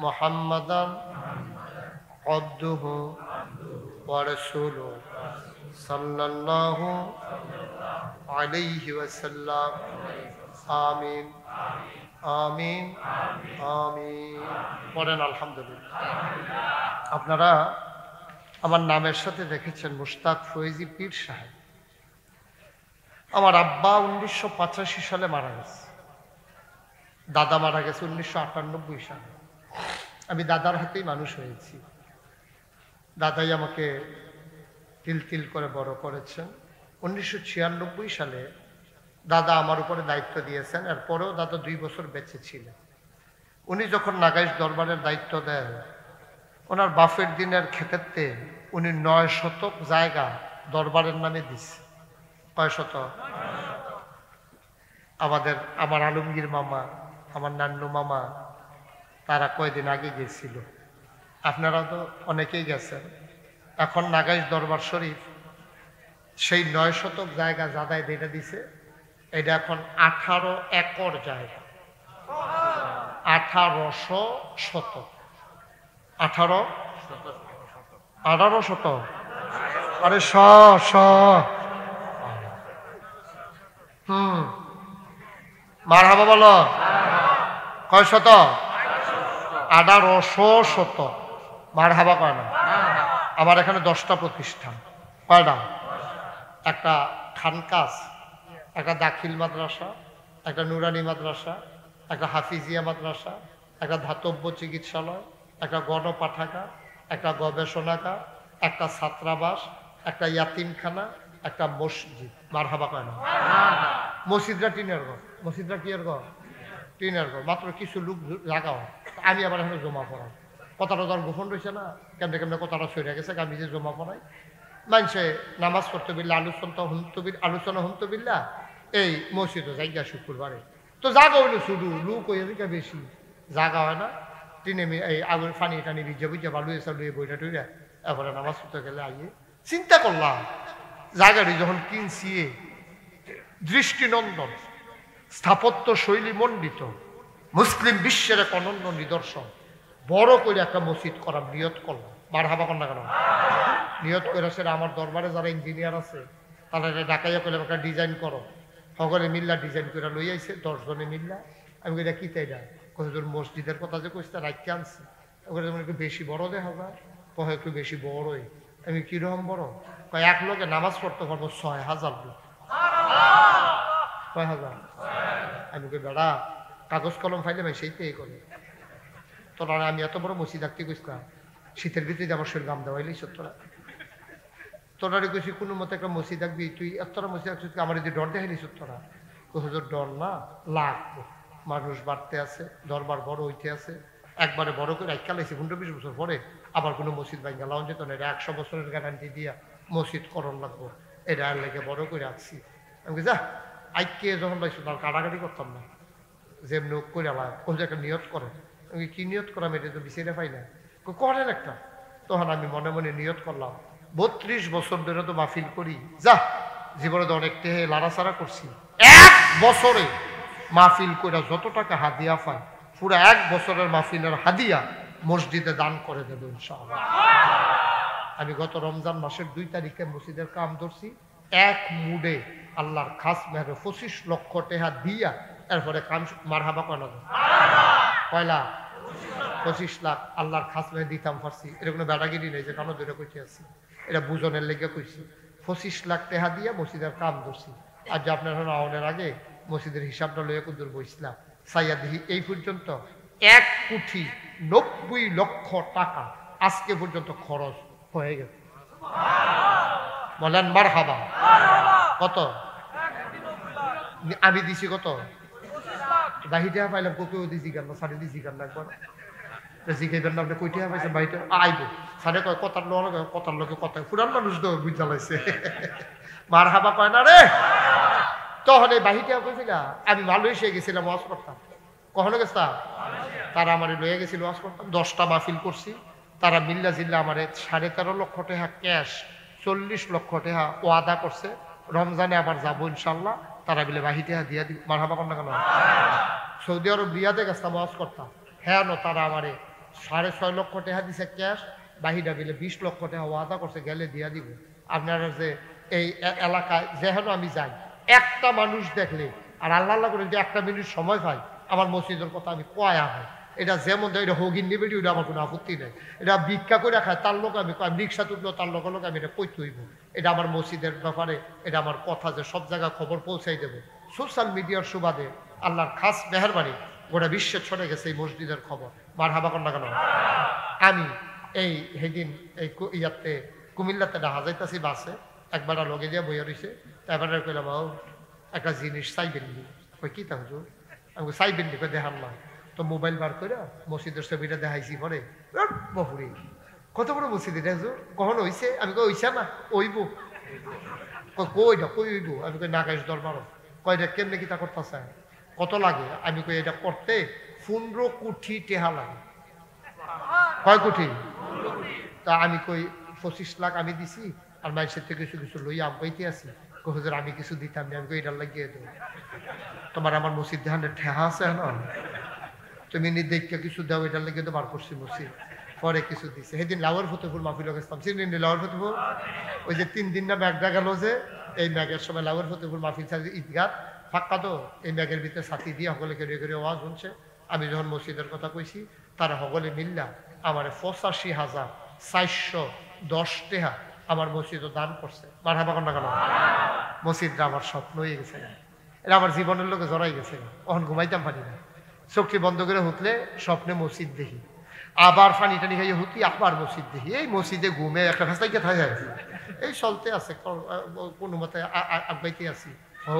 मुहम्मदन अब्दुहु व रसूलुहु सल्लल्लाहु अलैहि वसल्लम। आमीन आमीन आमीन। পড়েন আলহামদুলিল্লাহ। আপনারা আমার নামের সাথে দেখেছেন মুশতাক ফয়েজি পীর সাহেব। আমার আব্বা 1985 সালে মারা গেছে, দাদা মারা গেছে 1998 সালে। আমি দাদার হাতেই মানুষ হয়েছি। দাদাই আমাকে তিল তিল করে বড় করেছেন। 1996 সালে দাদা আমার উপরে দায়িত্ব দিয়েছেন। এরপরেও দাদা 2 বছর বেঁচে ছিলেন। উনি যখন নাগাইশ দরবারের দায়িত্ব দেন, ওনার বাফের দিনের ক্ষেত্রে উনি 9 শতক জায়গা দরবারের নামে দিছে। কয় শতক? আমার আলমগীর মামা, আমার নান্নু মামা, তারা কয়দিন আগে গেছিল। আপনারা তো অনেকেই গেছেন। এখন নাগাইশ দরবার শরীফ সেই 9 শতক জায়গা যাদাই দিয়ে দিছে। এটা এখন 18 একর জায়গা, 1800 শতক। 18 শতক, আরে মারহাবা বলো। কয় শত? 1800 শত। মারহাবা কয় না? আমার এখানে 10টা প্রতিষ্ঠান। কয়টা? একটা খানকাস, একটা দাখিল মাদ্রাসা, একটা নুরানি মাদ্রাসা, একটা হাফিজিয়া মাদ্রাসা, একটা ধাতব্য চিকিৎসালয়, একটা গণপাঠাগার, একটা গবেষণাগার, একটা ছাত্রাবাস, একটা ইয়াতিমখানা, একটা মসজিদ। মারহাবা কয় না? মসজিদরা টিনের ঘর। মসজিদরা কি এর ঘর? টিনের ঘর। মাত্র কিছু লোক জায়গা হয়, আমি আবার এখানে জমা পড়াই। কথাটা ধর গোপন রয়েছে না, কেমনে কেমনে কথাটা সরে গেছে, আমি যে জমা পড়াই। মানুষে নামাজ পড়তে বিল্লা আলোচনা হন্ত বিল্লা এই মসজিদে জায়গা শুক্রবারে তো জাগা হইলো শুধু লুক হয়ে দিকে বেশি জাগা হয় না। টিনে এই আগুন ফানি টানি ভিজা ভিজা বালু এসে লুয়ে বইটা টুইরা এরপরে নামাজ পড়তে গেলে আইয়ে চিন্তা করলাম জায়গাটি যখন কিনছি দৃষ্টিনন্দন, স্থাপত্য শৈলী মণ্ডিত, মুসলিম বিশ্বের এক অনন্য নিদর্শন, বড় করে একটা মসজিদ করার নিয়ত করলাম। মারহাবা কর না কেন? নিয়ত করে সেটা আমার দরবারে যারা ইঞ্জিনিয়ার আছে তারা ডাকাইয়া করলে একটা ডিজাইন করো, সকলে মিল্লা ডিজাইন করে লই আইছে 10 জনে মিল্লা। আমি এটা কি তাই না কতজন মসজিদের কথা যে কইতে রাখতে আনছি ওখানে যেমন একটু বেশি বড় দেখা যায়, কয় একটু বেশি বড়ই। আমি কিরকম বড়? কয় এক লোকে নামাজ পড়তে পারবো 6000 লোক। 6000? আমি কই বেড়া কাগজ কলম ফাইলে ভাই সেইটাই করে তোরা। আমি এত বড় মসজিদ রাখতে কইছিলাম শীতের ভিতরে আমার শরীর গাম দেওয়াইলেই তোরা তোরা কইছি কোনো মতো একটা মসজিদ রাখবি, তুই এতটা মসজিদ রাখছিস আমার যদি ডর দেখাইলি তোরা। হুজুর ডর না, লাগবো, মানুষ বাড়তে আছে, দরবার বড় হইতে আছে, একবারে বড় করে খেলাইছি 15-20 বছর পরে আবার কোনো মসজিদ ভাঙ্গা লাউন যেত না, এটা 100 বছরের গ্যারান্টি দিয়া মসজিদ করণ লাগবো, এটা আর লেগে বড় করে আসছি। আমি যা আইকে যখন পাইছো তার কাটাকাটি করতাম না, যেমনি করে আলায় ও যে একটা নিয়ত করে। আমি কি নিয়ত করাম এটা তো বিচারে পাই না, করেন একটা। তখন আমি মনে মনে নিয়ত করলাম 32 বছর ধরে তো মাহফিল করি, যা জীবনে তো অনেক টেহে লাড়াচাড়া করছি, 1 বছরে মাহফিল করে যত টাকা হাদিয়া পায় পুরো 1 বছরের মাহফিলের হাদিয়া মসজিদে দান করে দেব ইনশাআল্লাহ। আমি গত রমজান মাসের 2 তারিখে মসজিদের কাম ধরছি, এক মুডে আল্লাহর খাস মেহরে 25 লক্ষ টাকা দিয়া এরপরে কাম মারহাবা কয়লা কয়লা 25 লাখ আল্লাহর খাস মেহে দিতাম পারছি। এটা কোনো বেড়াগিরি নেই যে কানো দূরে কইতে আছি, এটা বুঝনের লেগে কইছি। 25 লাখ টাকা দিয়া মসজিদের কাম ধরছি। আর যে আপনার আওয়ানের আগে মসজিদের হিসাবটা লইয়া কুদুর বইছিলাম, সাইয়া দিহি এই পর্যন্ত 1,90,00,000 টাকা আজকে পর্যন্ত খরচ হয়ে গেছে। বলেন মারহাবা। কত আমি দিছি? কত বাহিটা পাইলাম, কোকেও দিছি গান না, সাড়ে দিছি গান না একবার জিজ্ঞাসা না আপনি কইটা পাইছেন বাড়িতে আইব সাড়ে কয় কথার লোকে কথা পুরান মানুষ তো বুঝা লাইছে মারহাবা কয় না রে। তখন এই বাহিটা কইছিলা আমি মালয়েশিয়া গেছিলাম ওয়াজ করতাম। কখনো গেছিলাম? তারা আমার লয়ে গেছিল ওয়াজ করতাম, 10টা মাহফিল করছি। তারা মিল্লা জিল্লা আমার 13.5 লক্ষ টাকা ক্যাশ, 40 লক্ষ টাকা ওয়াদা করছে রমজানে আবার যাবো ইনশাল্লাহ। তারা বলে বাহিটা দিয়া দিব। মারহাবা কর না কেন? সৌদি আরব রিয়াদে গেছিলাম ওয়াজ করতাম, হ্যাঁ ন তারা আমারে 6.5 লক্ষ টাকা দিছে ক্যাশ, বাহিরা বিলে 20 লক্ষ টাকা ওয়াদা করছে গেলে দিয়া দিব। আপনারা যে এই এলাকায় যেহেন আমি যাই, একটা মানুষ দেখলে আর আল্লাহ করে যদি 1 মিনিট সময় পাই আমার মসজিদের কথা আমি কয়া হয়, এটা যেমন এটা হগিন নিবে ওটা আমার কোনো আপত্তি নেই। এটা ভিক্ষা করে খায় তার লোক আমি রিক্সা তুললো তার লোক আমি এটা কইতে হইব। এটা আমার মসজিদের ব্যাপারে এটা আমার কথা যে সব জায়গায় খবর পৌঁছাই দেবো। সোশ্যাল মিডিয়ার সুবাদে আল্লাহর খাস মেহরবানি গোটা বিশ্বে ছড়ে গেছে এই মসজিদের খবর। মারহাবা কর না কেন? আমি এই সেদিন এই ইয়াতে কুমিল্লাতে দেখা যাইতাছি বাসে, একবার লগে দিয়ে বইয়া রয়েছে, তারপরে কইলাম ও একটা জিনিস চাইবেন নি? কই কি তা হুজুর? আমি চাইবেন নি? কই দেখান না। তো মোবাইল বার করে মসজিদের ছবিটা দেখাইছি, পরে বহুরি কত বড় মসজিদ এটা হুজুর, কখনো হইছে? আমি কই হইছে না, ওইব। কইটা কই হইব? আমি কই নাগাইশ দরবার। কয়টা কেমনে কি তা করতেছে? কত লাগে? আমি কই এটা করতে 15 কোটি টাকা লাগে। কয় কোটি? তা আমি কই 25 লাখ আমি দিছি, আর মানুষের থেকে কিছু কিছু লইয়া আমি কইতে আছি। হুজুর আমি কিছু দিতাম না, আমি কই এটা লাগিয়ে দেবো। তোমার আমার মসজিদ দেখানের ঠেহা আছে না, তুমি দেখে কিছু দাও, এটার লেগে তো বার করছি মসজিদ। পরে কিছু দিছে। সেদিন লাউর ফতেপুর মাহফিল গেছিলাম, চিনেন লাউর ফতেপুর? ওই যে 3 দিন না ম্যাগটা গেল যে, এই ম্যাগের সময় লাউর ফতেপুর মাহফিল চাইছে ঈদগাহ, ফাঁকা তো এই ব্যাগের ভিতরে ছাতি দিয়ে সকলে কেড়ে কেড়ে আওয়াজ শুনছে। আমি যখন মসজিদের কথা কইছি তারা সকলে মিল্লা আমার 85,410 টাকা আমার মসজিদও দান করছে। মারহাবা কন্যা কেন? মসজিদটা আমার স্বপ্ন হয়ে গেছে, এটা আমার জীবনের লোকে জড়াই গেছে। তখন ঘুমাইতাম পারি না, চোখটি বন্ধ করে হুতলে স্বপ্নে মসজিদ দেখি, আবার পানি টানি খাইয়ে হুতি আবার মসজিদ দেখি। এই মসজিদে ঘুমে একটা ভাস্তাইকে থাকে এই চলতে আছে, কোনো মতে আগবাইতে আছি। ও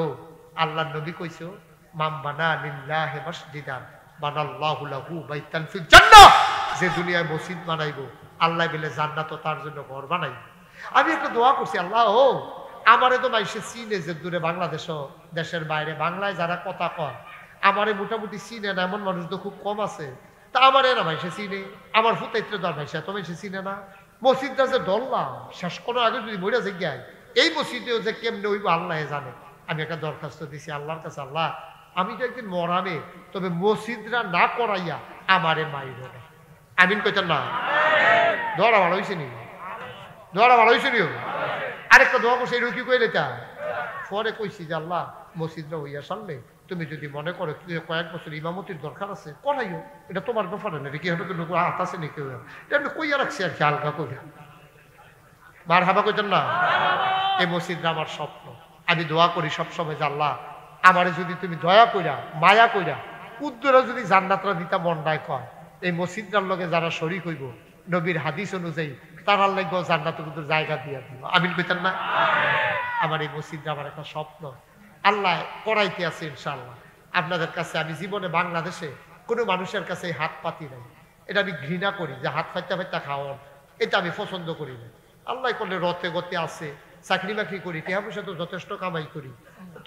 আল্লাহ নবী কইছো মাম বানা লিল্লাহি মাসজিদান বানাল্লাহু লাহু বাইতান ফিল জান্নাহ, যে দুনিয়ায় মসজিদ বানাইবো আল্লাহ বলে জান্নাত তার জন্য ঘর বানাইবো। আমি একটা দোয়া করছি, আল্লাহ ও আমারে তো মাইসে চিনে যে দূরে বাংলাদেশও দেশের বাইরে বাংলায় যারা কথা কয় আমারে মোটামুটি চিনে না এমন মানুষ তো খুব কম আছে। তা আমার এরা মাইসে চিনে, আমার ফুতাইত্র দল মাইসে এত মাইসে চিনে না। মসজিদটা যে ডললাম শেষ করার আগে যদি মরে যে গায় এই মসজিদেও যে কেমনে ওই আল্লাহ জানে। আমি একটা দরখাস্ত দিছি আল্লাহর কাছে, আল্লাহ আমি তো একদিন মরাবে, তবে মসজিদরা না করাইয়া আমারে মাইর না। আমিন কইতেন না? দোয়াটা ভালো হয়েছে নি? দোয়াটা ভালো হয়েছে নি? আরেকটা দোয়া করছে এরকম কি কইলে তা পরে কইছি যে আল্লাহ মসজিদটা হইয়া সারলে তুমি যদি মনে করো কয়েক বছর ইমামতির দরকার আছে করাইও, এটা তোমার ব্যাপারে না, কি হয়তো লোক হাত আছে নাকি এমনি কইয়া রাখছি আর কি হালকা কইরা। মারহাবা কইতেন না? এই মসজিদটা আমার স্বপ্ন। আমি দোয়া করি সবসময় যে আল্লাহ আমারে যদি তুমি দয়া কইরা মায়া কইরা উদ্দরা যদি জান্নাতরা দিতা মন্ডায় কয় এই মসজিদটার লগে যারা শরীক হইব নবীর হাদিস অনুযায়ী তারার লাগবে জান্নাতের কিন্তু জায়গা দিয়ে দিব। আমিন কইতেন না? আমার এই মসজিদটা আমার একটা স্বপ্ন, আল্লাহ করাইতে আছে ইনশাআল্লাহ। আপনাদের কাছে আমি জীবনে বাংলাদেশে কোনো মানুষের কাছে হাত পাতি নাই, এটা আমি ঘৃণা করি যে হাত ফাইতে ফাইতে খাওয়ান, এটা আমি পছন্দ করি না। আল্লাহ করলে রতে গতে আছে, চাকরি বাকরি করি, টেহা পয়সা তো যথেষ্ট কামাই করি,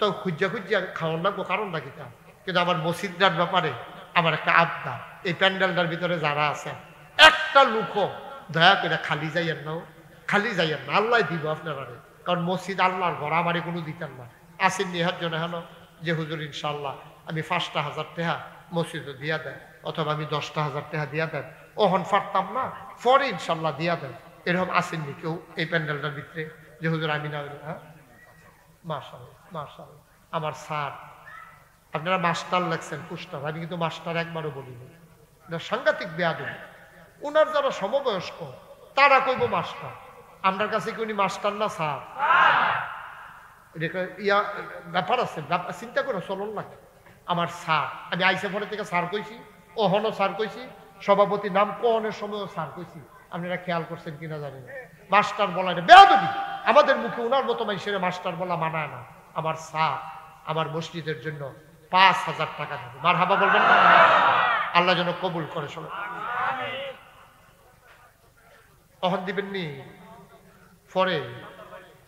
তো খুঁজা খুঁজিয়া খাওয়ান লাগবো কারণ নাকি তা। কিন্তু আমার মসজিদটার ব্যাপারে আমার একটা আবদা, এই প্যান্ডেলটার ভিতরে যারা আছে একটা লোকও দয়া করে খালি যাইয়েন না, খালি যাইয়েন না, আল্লাহ দিব আপনারা। কারণ মসজিদ আল্লাহর ঘর, আমারে কোনো দিতেন না। আসেন নিহার জন্য হেন যে হুজুর ইনশাল্লাহ আমি 5,000 টাকা মসজিদে দিয়া দেন, অথবা আমি 10,000 টাকা দিয়া দেন, ওহন ফারতাম না, পরে ইনশাল্লাহ দিয়া দেন, এরকম আসেননি কেউ এই প্যান্ডেলটার ভিতরে যে হুজুর আমি না? হ্যাঁ, মাশাআল্লাহ মাশাআল্লাহ। আমার স্যার, আপনারা মাস্টার লাগছেন পুস্টার, আমি কিন্তু মাস্টার একবারও বলিনি, সাংঘাতিক বেয়াদবি। ওনার যারা সমবয়স্ক তারা কইব মাস্টার, আমার কাছে কি উনি মাস্টার না স্যার? ইয়া ব্যাপার আছে, চিন্তা করে চলন লাগে। আমার স্যার, আমি আইসে পরে থেকে স্যার কইছি, ওহনও স্যার কইছি, সভাপতি নাম কোহনের সময়ও স্যার কইছি। আপনারা খেয়াল করছেন কিনা জানি না, মাস্টার বলা এটা বেয়াদবি। আমাদের মুখে ওনার মতো মানুষের মাস্টার বলা মানায় না। আমার স্যার আমার মসজিদের জন্য 5,000 টাকা দেবে, মারহাবা বলবেন না? আল্লাহ যেন কবুল করে সবাই। তখন দিবেননি পরে,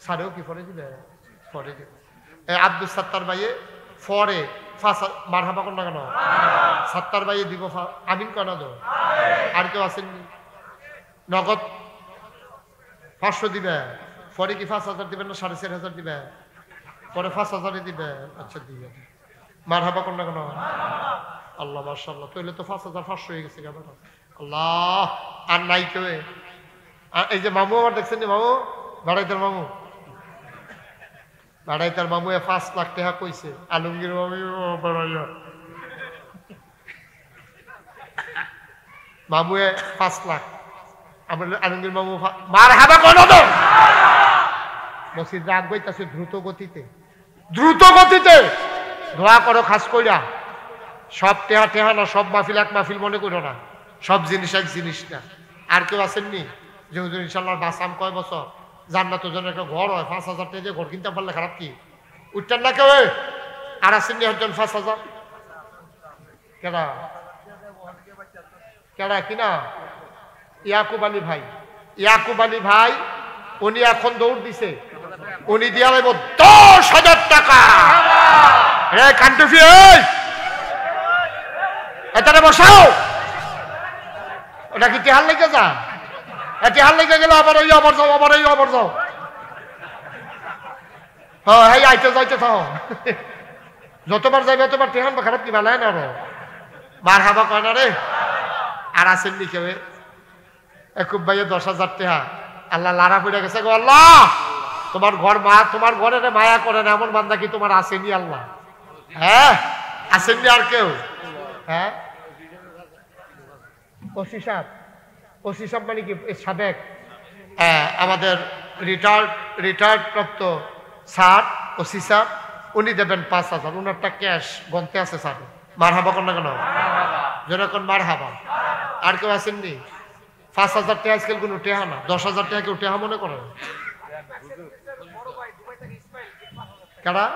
স্যারেও কি পরে দিবে? পরে দিবে। আব্দুল সাত্তার ভাইয়ে পরে মারহাবা কোন না কেন? সাত্তার ভাইয়ে দিব, আমিন কেন দো? আর কেউ আসেননি? নগদ 500 দিবে, পরে কি 5,000 দিবেন না 4,500 দিবে? পরে 5,000 দিবে। আচ্ছা দিবে, মারহাবা কোন না কেন? আল্লাহ মাশাআল্লাহ, তাহলে তো 5,500 হয়ে গেছে কেন? আল্লাহ, আর নাই কেউ? এই যে মামু আমার দেখছেন নি, মামু ভাড়াইতার মামু, ভাড়াইতার মামু 5 লাখ টাকা কইছে। আলমগীর মামু মামু 5 লাখ, আমার আলমগীর মামু মারহাবা কোন তো? মসজিদ রাগ বইতাছে দ্রুত গতিতে, দ্রুত গতিতে। দোয়া করো খাস কইরা, সব টেহা টেহা না, সব মাহফিল এক মাহফিল মনে করো না, সব জিনিস এক জিনিস না। আর কেউ আসেননি যে হুজুর ইনশাল্লাহ বাসাম কয় বছর জান্নাতের জন্য একটা ঘর হয়, 5,000 টাকা দিয়ে ঘর কিনতে পারলে খারাপ কি? উঠতেন না কেউ? আর আসেননি একজন 5,000? কেডা কেডা কিনা? ইয়াকুব আলী ভাই, ইয়াকুব আলী ভাই উনি এখন দৌড় দিছে, উনি দিয়া লাগবো 10,000 টাকা। কান্টুফি এটারে বসাও, ওটা কি টেহার লেগে যা? টেহার লেগে গেলে আবার ওই আবার যাও, আবার এই আবার যাও। হ্যাঁ, আইতে যাইতে থাও, যতবার যাইবে ততবার টেহান বা খারাপ কি বানায় না? মার হাবা কয় না রে। আর আসেননি কেউ? একুব ভাইয়ে 10,000 টাকা। আল্লাহ লারা পড়ে গেছে গো, আল্লাহ তোমার ঘর মা, তোমার ঘরে মায়া করে না এমন বান্দা কি তোমার আসেনি? আল্লাহ হ্যাঁ আসেননি আর কেউ? হ্যাঁ ওসি সাহেব মানে কি সাবেক আমাদের রিটায়ার্ড প্রাপ্ত স্যার ওসি সাহেব, উনি দেবেন 5,000, উনারটা ক্যাশ গন্তে আছে স্যার। মারহাবা কর না কেন? যেরকম মারহাবা। আর কেউ আসেননি? 5,000 টাকা আজকাল কোনো টেহা না, 10,000 টাকা কেউ টেহা মনে করেন? কারা?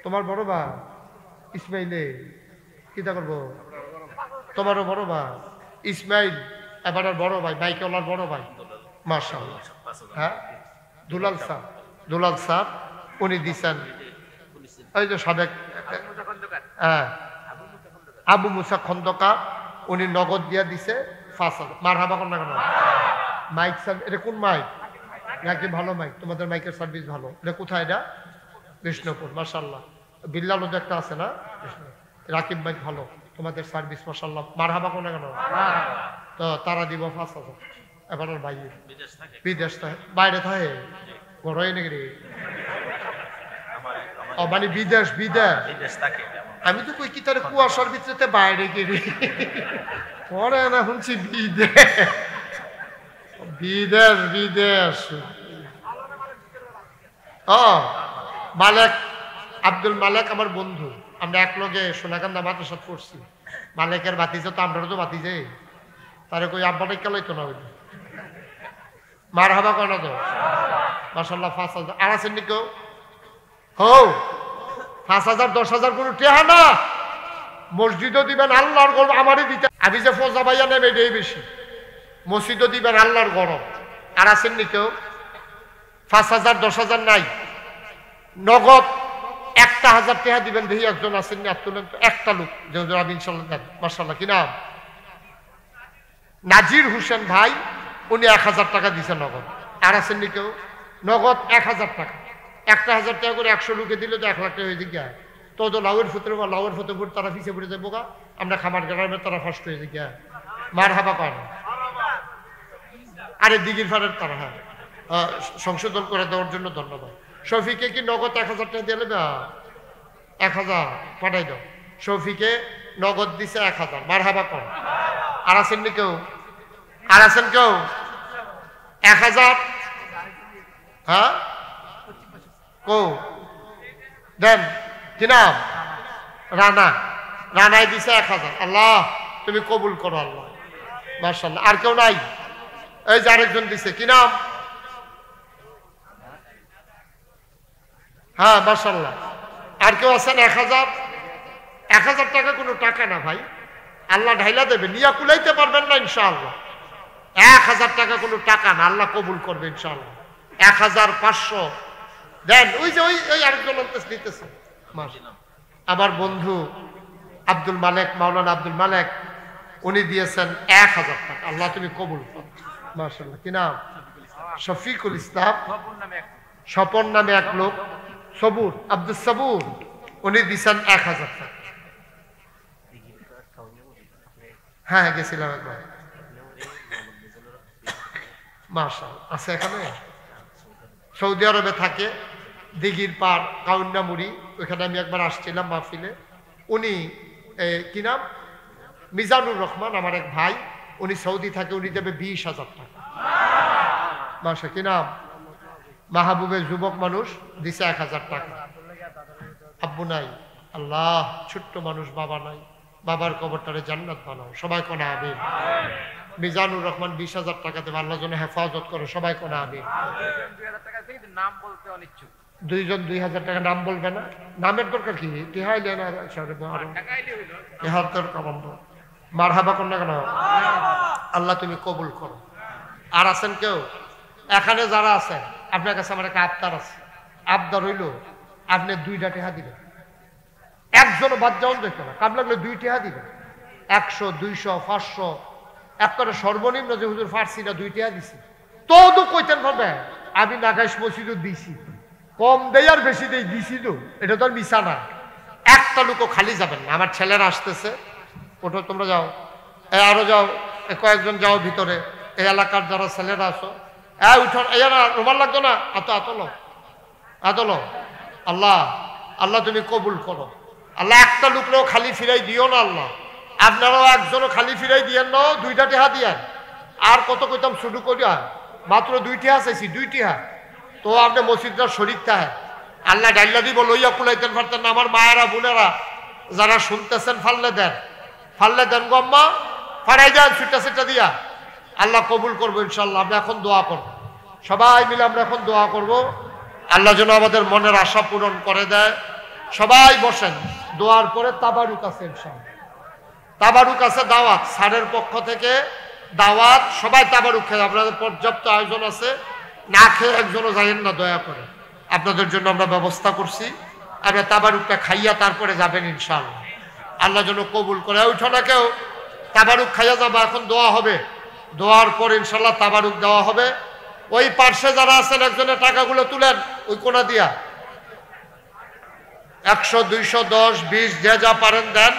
তোমার বড় ভাই ইসমাইলে কিতা করবো? তোমারও বড় ভাই ইসমাইল, এবার বড় ভাই বাইকওয়ালার বড় ভাই, মাশাআল্লাহ। হ্যাঁ দুলাল স্যার উনি দিচ্ছেন, ওই যে সাবেক হ্যাঁ আবু মুসা খন্দকার, উনি নগদ দিয়া দিছে 5,000। মারহাবা কর না কেন? মাইক এটা কোন মাইক? নাকি ভালো মাইক? তোমাদের মাইকের সার্ভিস ভালো। এটা কোথায়? এটা বিষ্ণুপুর, মাশাআল্লাহ। বিল্লালও তো একটা আছে না, রাকিব মাইক ভালো, তোমাদের সার্ভিস মাশাআল্লাহ। মারহাবা কর না কেন? তো তারা দিব 5,000। এবার ভাই বিদেশ থাকে, বাইরে থাকে, ঘরে নাকি রে? ও মানে বিদেশ থাকে। আমি তো কই কি তার কুয়াশার ভিতরে বাইরে গেলে পরে না শুনছি বিদেশ। ও মালেক, আব্দুল মালেক আমার বন্ধু, আমরা এক লগে সোনাকান্দা মাদ্রাসাত পড়ছি। মালেকের বাতিজা তো আমরা তো বাতিজে, তারে কই আব্বাটা কেলাইতো না হইল। মারহাবা কয় না তো? মাশাআল্লাহ 5,000। আর আছেন নি কেউ? হো 5,000 10,000 কোনো টেহা না, মসজিদও দিবেন আল্লাহর গরম, আমারই দিতে। আমি যে ফজা ভাইয়া নেবে এটাই বেশি, মসজিদও দিবেন আল্লাহর গরম। আর আছেন নি কেউ? 5,000 10,000 নাই, নগদ 1,000 টাকা দিবেন। দেখি একজন আছেন নি? তুলেন তো একটা লোক, যে আমি ইনশাল্লাহ দেন। মাশাআল্লাহ কি নাম? নাজির হোসেন ভাই, উনি 1,000 টাকা দিচ্ছেন নগদ। আর আছেন নি কেউ? নগদ 1,000 টাকা, 1,000 টাকা করে 100 লোকে দিলে তো 1 লাখ টাকা হয়ে গিয়া। তো লাউয়ের ফতেপুর তারা পিছিয়ে পড়ে যাবো গা, আমরা খামার গ্রামের তারা ফার্স্ট হয়ে গিয়া। মারহাবা কয় না? আরে দিঘির ফাড়ের তারা, হ্যাঁ সংশোধন করে দেওয়ার জন্য ধন্যবাদ। শফিকে কি নগদ 1,000 টাকা দিয়ে নেবে? 1,000 পাঠাই দাও। শফিকে নগদ দিছে 1,000। মারহাবা কয়। আর আছেন নি কেউ? আর আছেন কেউ? 1,000 হ্যাঁ কো দেন। কি নাম? রানায় দিছে 1,000। আল্লাহ তুমি কবুল করো আল্লাহ, মাশাআল্লাহ। আর কেউ নাই? এই যে আরেকজন দিছে, কি নাম? হ্যাঁ মাশাআল্লাহ। আর কেউ আছেন? 1,000 টাকা কোনো টাকা না ভাই, আল্লাহ ঢাইলা দেবে, নিয়া কুলাইতে পারবেন না ইনশাআল্লাহ। 1,000 টাকা কোনো টাকা না, আল্লাহ কবুল করবে ইনশাআল্লাহ। 1,500 দেন। ওই যে ওই আরেকজন দিতেছে আমার বন্ধু আব্দুল মালেক, মাওলানা আব্দুল মালেক, উনি দিয়েছেন 1,000 টাকা। আল্লাহ তুমি কবুল করো মাশাআল্লাহ। কি নাম? শফিকুল ইসলাম, স্বপন নামে এক লোক, সবুর, আব্দুল সবুর, উনি দিয়েছেন 1,000 টাকা। হ্যাঁ গেছিলাম একবার। মাশাআল্লাহ আছে এখানে, সৌদি আরবে থাকে, দিঘির পার কাউন্নামুড়ি, ওইখানে আমি একবার আসছিলাম মাহফিলে। উনি কি নাম? মিজানুর রহমান, আমার এক ভাই, উনি সৌদি থাকে, উনি দেবে 20,000 টাকা। মাশা কি নাম? মাহবুবের যুবক মানুষ, দিছে 1,000 টাকা। আব্বু নাই, আল্লাহ ছোট্ট মানুষ, বাবা নাই, বাবার কবরটারে জান্নাত বানাও, সবাই কোনা আমিন। মিজানুর রহমান 20,000 টাকা দেবে, আল্লাহ যেন হেফাজত করে, সবাই কোনা আমিন। দুইজন 2,000 টাকা নাম বলবে না, নামের দরকার কি? মারহাবা কর না কেন? আল্লাহ তুমি কবুল করো। আর আছেন কেউ? এখানে যারা আছেন, আপনার কাছে আমার একটা আবদার আছে। আবদার হইল আপনি 2টা টাকা দিবেন, একজনও বাদ যাওয়ান দেখতে না, কাম লাগলে 2 টাকা দিবেন। 100 200 500 একটা সর্বনিম্ন, যে হুজুর ফার্সি না 2 টাকা দিছি, তো কইতেন ভাবে আমি নাগাইশ মসজিদও দিছি, কম দেই আর বেশি দেই, দিছি তো, এটা তো আর মিশা না। একটা লোকও খালি যাবেন না। আমার ছেলেরা আসতেছে, ওঠো তোমরা যাও, আরো যাও, কয়েকজন যাও ভিতরে, এই এলাকার যারা ছেলেরা আসো, উঠো, রুমাল লাগতো না, আতলো আল্লাহ আল্লাহ তুমি কবুল করো আল্লাহ। একটা লোকলেও খালি ফিরাই দিও না আল্লাহ। আপনারাও একজনও খালি ফিরাই দিয়েন না, দুইটা টেহা দিয়েন। আর কত কইতাম শুরু করিয়া মাত্র 2 টেহা চাইছি, 2 টেহা। তো আপনি মসজিদটা শরীর থাকে আল্লাহ ডাইল্লা দিব লইয়া কুলাইতেন পারতেন না। আমার মায়েরা বোনেরা যারা শুনতেছেন ফাললে দেন গম্মা ফাড়াই দেন ছুটা সেটা দিয়া। আল্লাহ কবুল করবো ইনশাল্লাহ। আমরা এখন দোয়া করব, সবাই মিলে আমরা এখন দোয়া করব আল্লাহ যেন আমাদের মনের আশা পূরণ করে দেয়। সবাই বসেন, দোয়ার পরে তাবারুক আছে ইনশাল্লাহ। তাবারুক আছে, দাওয়াত স্যারের পক্ষ থেকে দাওয়াত। সবাই তাবারুক খেয়ে, আপনাদের পর্যাপ্ত আয়োজন আছে, না খেয়ে একজনও যাইেন না দয়া করে। আপনাদের জন্য আমরা ব্যবস্থা করছি, আমরা তাবারুকটা খাইয়া তারপরে যাবেন ইনশাআল্লাহ। আল্লাহ যেন কবুল করে। উঠো না কেউ, তাবারুক খাইয়া যাবা। এখন দোয়া হবে, দোয়ার পর ইনশাল্লাহ তাবারুক দেওয়া হবে। ওই পার্শ্বে যারা আছেন একজনের টাকাগুলো তুলেন ওই কোনা দিয়া। 100, 200, 10, 20 যে যা পারেন দেন।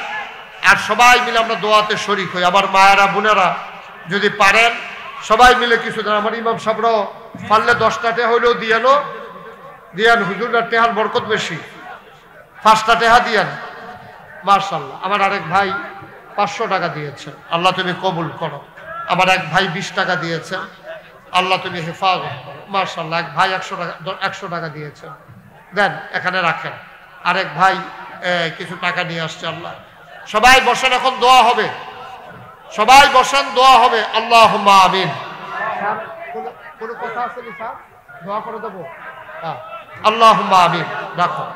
আর সবাই মিলে আমরা দোয়াতে শরীক হই। আমার মায়েরা বোনেরা যদি পারেন সবাই মিলে কিছু দেন। আমার ইমাম সাহেবরাও পারলে 10টা টেহা হইলেও দিয়েন। হুজুররা টেহার বরকত বেশি, 5টা টেহা দিয়েন। মাশাআল্লাহ। আমার আরেক ভাই 500 টাকা দিয়েছেন, আল্লাহ তুমি কবুল করো। আমার এক ভাই 20 টাকা দিয়েছেন, আল্লাহ তুমি হেফাজত করো। মাশাআল্লাহ। এক ভাই 100 টাকা দিয়েছেন, দেন এখানে রাখেন। আরেক ভাই কিছু টাকা নিয়ে আসছে। আল্লাহ সবাই বসেন, এখন দোয়া হবে। সবাই বসেন, দোয়া হবে। আল্লাহুম্মা আমিন। কোনো কথা আছে নি স্যার? দোয়া করে দেবো। হ্যাঁ, আল্লাহুম্মা আমিন। রাখো।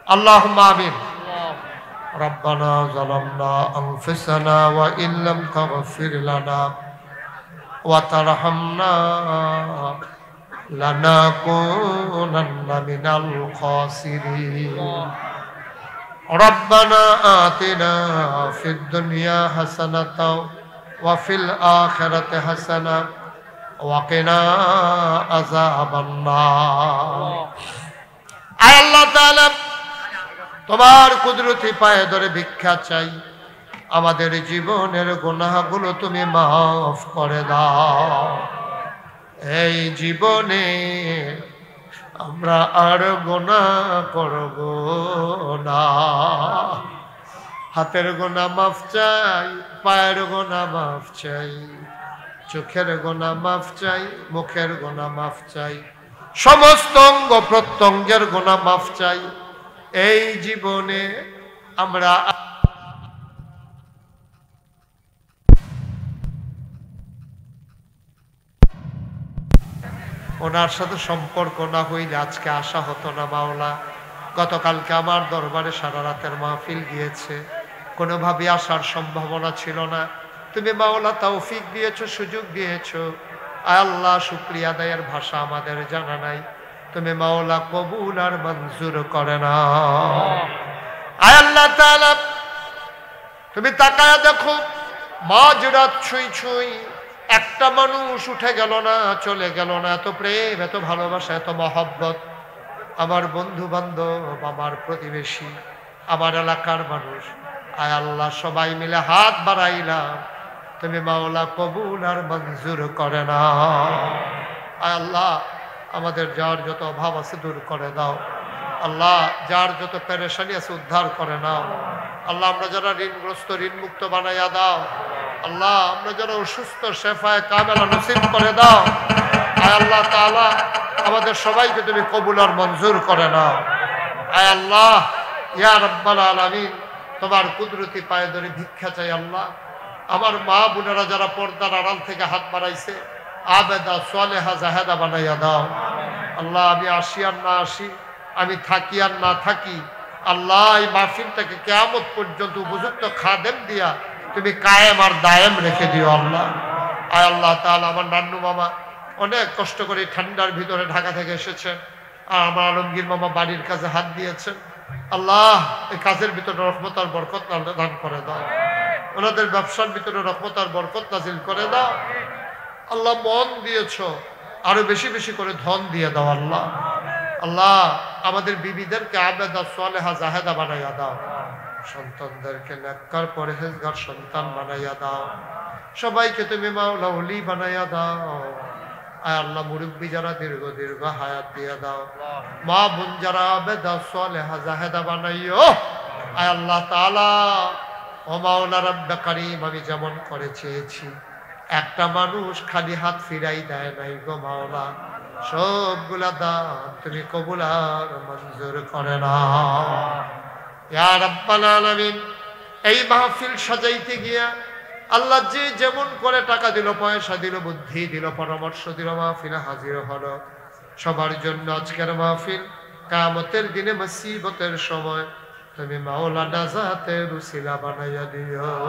আল্লাহুম্মা আমিন। রব্বানা যালামনা আনফুসানা ওয়া ইল্লাম তাগফির লানা ওয়া তারহামনা লানাকুনান্না মিনাল খাসিরিন। ربنا آتنا في الدنيا حسنة وفي الآخرة حسنة وقنا عذاب النار। আয় আল্লাহ তাআলা, তোমার কুদরতি পায়ে ধরে ভিক্ষা চাই, আমাদের জীবনের গুনাহগুলো তুমি মাফ করে দাও। এই জীবনে আমরা আর গুনাহ করব না। হাতের গুনাহ মাফ চাই, পায়ের গুনাহ মাফ চাই, চোখের গুনাহ মাফ চাই, মুখের গুনাহ মাফ চাই, সমস্ত অঙ্গ প্রত্যঙ্গের গুনাহ মাফ চাই। এই জীবনে আমরা ওনার সাথে সম্পর্ক না হইলে আজকে আসা হতো না মাওলা। গতকালকে আমার দরবারে সারা রাতের মাহফিল গিয়েছে, কোনোভাবে আসার সম্ভাবনা ছিল না। তুমি মাওলা তৌফিক দিয়েছো, সুযোগ দিয়েছো। আয় আল্লাহ, শুকরিয়া আদায়ের ভাষা আমাদের জানা নাই। তুমি মাওলা কবুল আর মঞ্জুর করে না। আয় আল্লাহ তাআলা, তুমি তাকায়া দেখো, মাঝরাত ছুঁই একটা মানুষ উঠে গেল না, চলে গেল না। এত প্রেম, এত ভালোবাসা, এত মহব্বত। আমার বন্ধু বান্ধব, আমার প্রতিবেশী, আমার এলাকার মানুষ, আয় আল্লাহ সবাই মিলে হাত বাড়াইলাম, তুমি মাওলা কবুল আর মঞ্জুর করে না। আয় আল্লাহ, আমাদের যার যত অভাব আছে দূর করে দাও। আল্লাহ, যার যত পেরেশানি আছে উদ্ধার করে নাও। আল্লাহ, আমরা যারা ঋণগ্রস্ত ঋণ মুক্ত বানাইয়া দাও। আল্লাহ, আমরা যারা অসুস্থ শেফায়ে কামেলা নসিব করে দাও। আয় আল্লাহ তাআলা, আমাদের সবাইকে তুমি কবুল আর মঞ্জুর করে নাও। আয় আল্লাহ, ইয়া রাব্বাল আলামিন, তোমার কুদরতি পায়ে ধরে ভিক্ষা চাই। আল্লাহ, আমার মা বোনেরা যারা পর্দার আড়াল থেকে হাত বাড়াইছে, আবেদা সালেহা জাহেদা বানাইয়া দাও। আল্লাহ, আমি আসি আর না আসি, আমি থাকি আর না থাকি, আল্লাহ এই মাহফিলটাকে কিয়ামত পর্যন্ত উপযুক্ত খাদেম দিয়া তুমি কায়েম আর দায়েম রেখে দিও। আল্লাহ, আয় আল্লাহ তাআলা, আমার নান্নু মামা অনেক কষ্ট করে ঠান্ডার ভিতরে ঢাকা থেকে এসেছেন, আর আমার আলমগীর মামা বাড়ির কাজে হাত দিয়েছেন। আল্লাহ, এই কাজের ভিতরে রহমত আর বরকত দান করে দাও। ওনাদের ব্যবসার ভিতরে রহমত আর বরকত নাজিল করে দাও। আল্লাহ, মন দিয়েছ, আরো বেশি বেশি করে ধন দিয়ে দাও। আল্লাহ, আল্লাহ আমাদের বিবিদেরকে আবেদা সালেহা জাহেদা বানাইয়া দাও। সন্তানদেরকে নেককার পরহেজগার সন্তান বানাইয়া দাও। সবাইকে তুমি মাওলা ওলি বানাইয়া দাও। আয় আল্লাহ মুরব্বী যারা দীর্ঘ দীর্ঘ হায়াত দিয়ে দাও, মা বোন যারা বেদা সালেহা জাহেদা বানাইও। আয় আল্লাহ তাআলা ও মাওলা রব্বে কারীম, আমি যেমন করে চেয়েছি একটা মানুষ খালি হাত ফিরাই দেয় নাই গো মাওলা, সবগুলা দান তুমি কবুল আর মঞ্জুর করে নাও ইয়া রাব্বাল আলামিন। এই মাহফিল সাজাইতে গিয়া আল্লাহ যে যেমন করে টাকা দিল, পয়সা দিল, বুদ্ধি দিল, পরামর্শ দিল, মাহফিলে হাজির হলো, সবার জন্য আজকের মাহফিল কিয়ামতের দিনে মুসিবতের সময় তুমি মাওলা নাজাতের উসিলা বানাইয়া দিও।